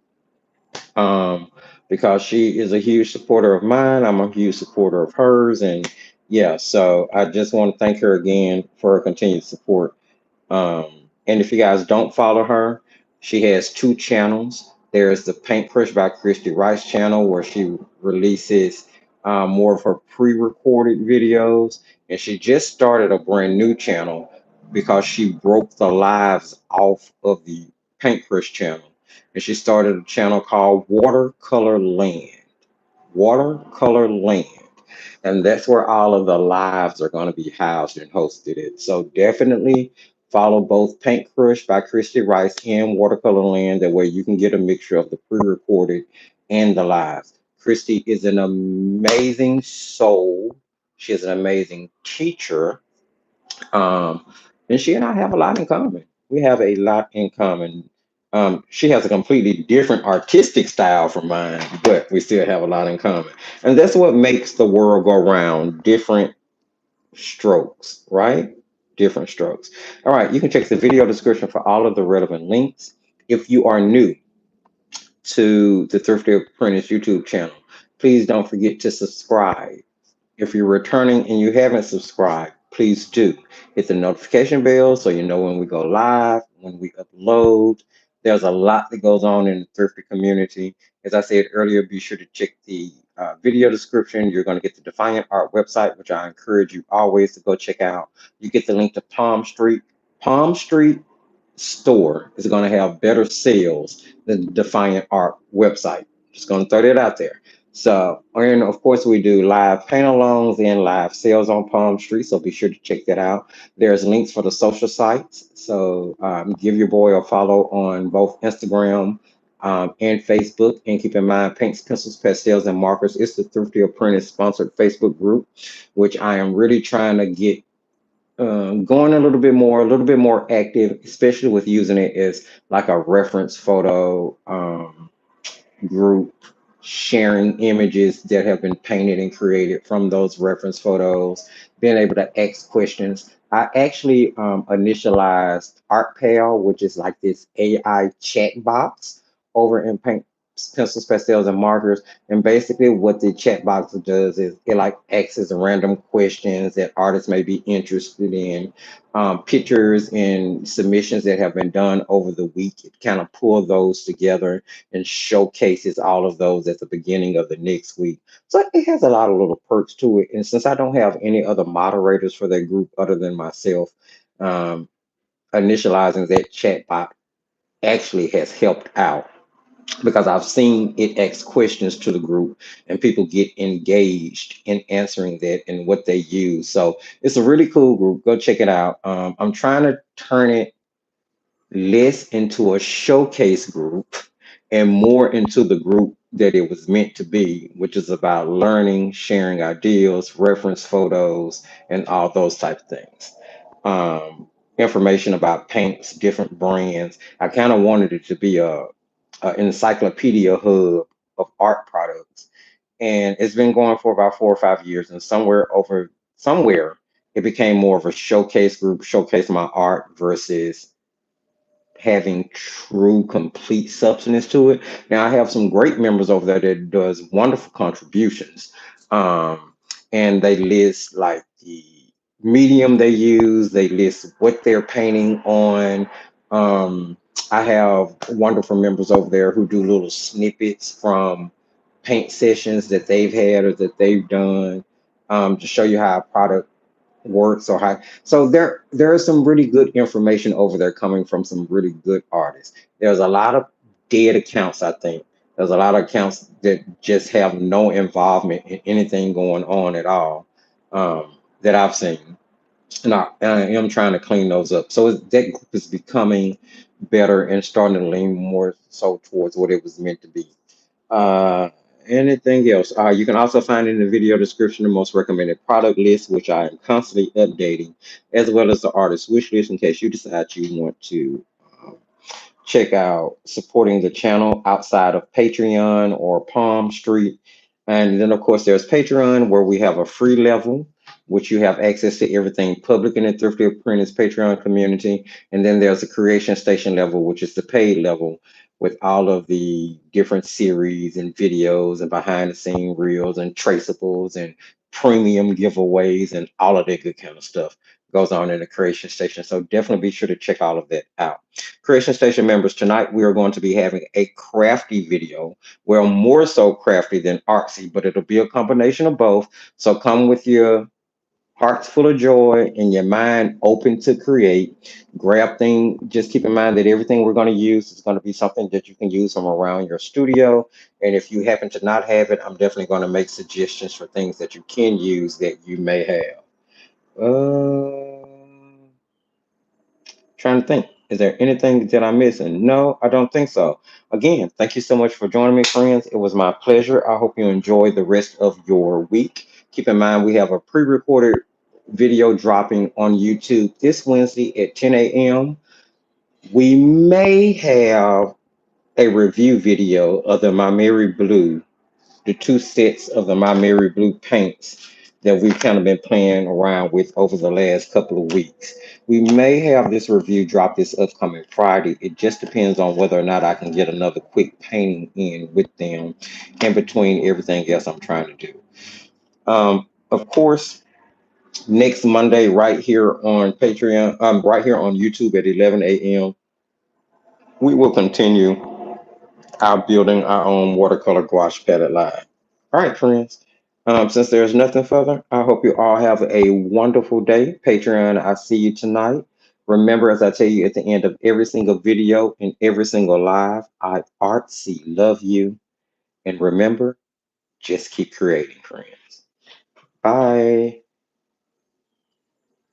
A: um, because she is a huge supporter of mine. I'm a huge supporter of hers, and yeah, so I just want to thank her again for her continued support. And if you guys don't follow her, she has two channels. There's the Paint Crush by Christy Rice channel, where she releases more of her pre-recorded videos, and she just started a brand new channel because she broke the lives off of the Paint Crush channel, and she started a channel called Watercolor Land. Watercolor Land. And that's where all of the lives are going to be housed and hosted. It. So definitely follow both Paint Crush by Christy Rice and Watercolor Land. That way you can get a mixture of the pre-recorded and the lives. Christy is an amazing soul. She is an amazing teacher. Um, and she and I have a lot in common. We have a lot in common. She has a completely different artistic style from mine, but we still have a lot in common. And that's what makes the world go round. Different strokes, right? Different strokes. All right, you can check the video description for all of the relevant links. If you are new to the Thrifty Apprentice YouTube channel, please don't forget to subscribe. If you're returning and you haven't subscribed, please do. Hit the notification bell so you know when we go live, when we upload. There's a lot that goes on in the thrifty community. As I said earlier, be sure to check the video description. You're going to get the Defiant Art website, which I encourage you always to go check out. You get the link to Palm Street. Palm Street store is going to have better sales than the Defiant Art website. Just going to throw that out there. So, and of course, we do live paint alongs and live sales on Palm Street. So be sure to check that out. There's links for the social sites. So give your boy a follow on both Instagram and Facebook. And keep in mind, paints, pencils, pastels, and markers. It's the Thrifty Apprentice sponsored Facebook group, which I am really trying to get going a little bit more active, especially with using it as like a reference photo group, sharing images that have been painted and created from those reference photos, being able to ask questions. I actually initialized ArtPal, which is like this AI chat box over in Paint, Pencils, Pastels, and Markers. And basically, what the chat box does is it like asks random questions that artists may be interested in, pictures and submissions that have been done over the week. It kind of pull those together and showcases all of those at the beginning of the next week. So it has a lot of little perks to it. And since I don't have any other moderators for that group other than myself, um, initializing that chat bot actually has helped out because I've seen it ask questions to the group and people get engaged in answering that and what they use. So it's a really cool group. Go check it out. I'm trying to turn it less into a showcase group and more into the group that it was meant to be, which is about learning, sharing ideas, reference photos, and all those type of things. Information about paints, different brands. I kind of wanted it to be a encyclopedia hub of art products, and it's been going for about 4 or 5 years. And somewhere it became more of a showcase group, showcase my art versus having true complete substance to it. Now I have some great members over there that does wonderful contributions. Um, and they list like the medium they use, they list what they're painting on. Um, I have wonderful members over there who do little snippets from paint sessions that they've had or that they've done to show you how a product works or how. So there is some really good information over there coming from some really good artists. There's a lot of dead accounts, I think. There's a lot of accounts that just have no involvement in anything going on at all, that I've seen. And I am trying to clean those up. So that group is becoming better and starting to lean more so towards what it was meant to be. Uh, Anything else? You can also find in the video description the most recommended product list, which I am constantly updating, as well as the artist wish list in case you decide you want to check out supporting the channel outside of Patreon or Palm Street. And then, of course, there's Patreon, where we have a free level, which you have access to everything public in the Thrifty Apprentice Patreon community. And then there's a Creation Station level, which is the paid level with all of the different series and videos and behind the scene reels and traceables and premium giveaways and all of that good kind of stuff goes on in the Creation Station. So definitely be sure to check all of that out. Creation Station members, tonight we are going to be having a crafty video. Well, more so crafty than artsy, but it'll be a combination of both. So come with your hearts full of joy and your mind open to create. Grab thing. Just keep in mind that everything we're going to use is going to be something that you can use from around your studio. And if you happen to not have it, I'm definitely going to make suggestions for things that you can use that you may have. Trying to think. Is there anything that I'm missing? No, I don't think so. Again, thank you so much for joining me, friends. It was my pleasure. I hope you enjoy the rest of your week. Keep in mind, we have a pre recorded video dropping on YouTube this Wednesday at 10 a.m. We may have a review video of the My Mary Blue, the two sets of the My Mary Blue paints that we've kind of been playing around with over the last couple of weeks. We may have this review drop this upcoming Friday. It just depends on whether or not I can get another quick painting in with them in between everything else I'm trying to do. Of course, next Monday, right here on Patreon, right here on YouTube at 11 a.m., we will continue our building our own watercolor gouache palette live. All right, friends. Since there's nothing further, I hope you all have a wonderful day. Patreon, I see you tonight. Remember, as I tell you at the end of every single video and every single live, I artsy love you. And remember, just keep creating, friends. Bye.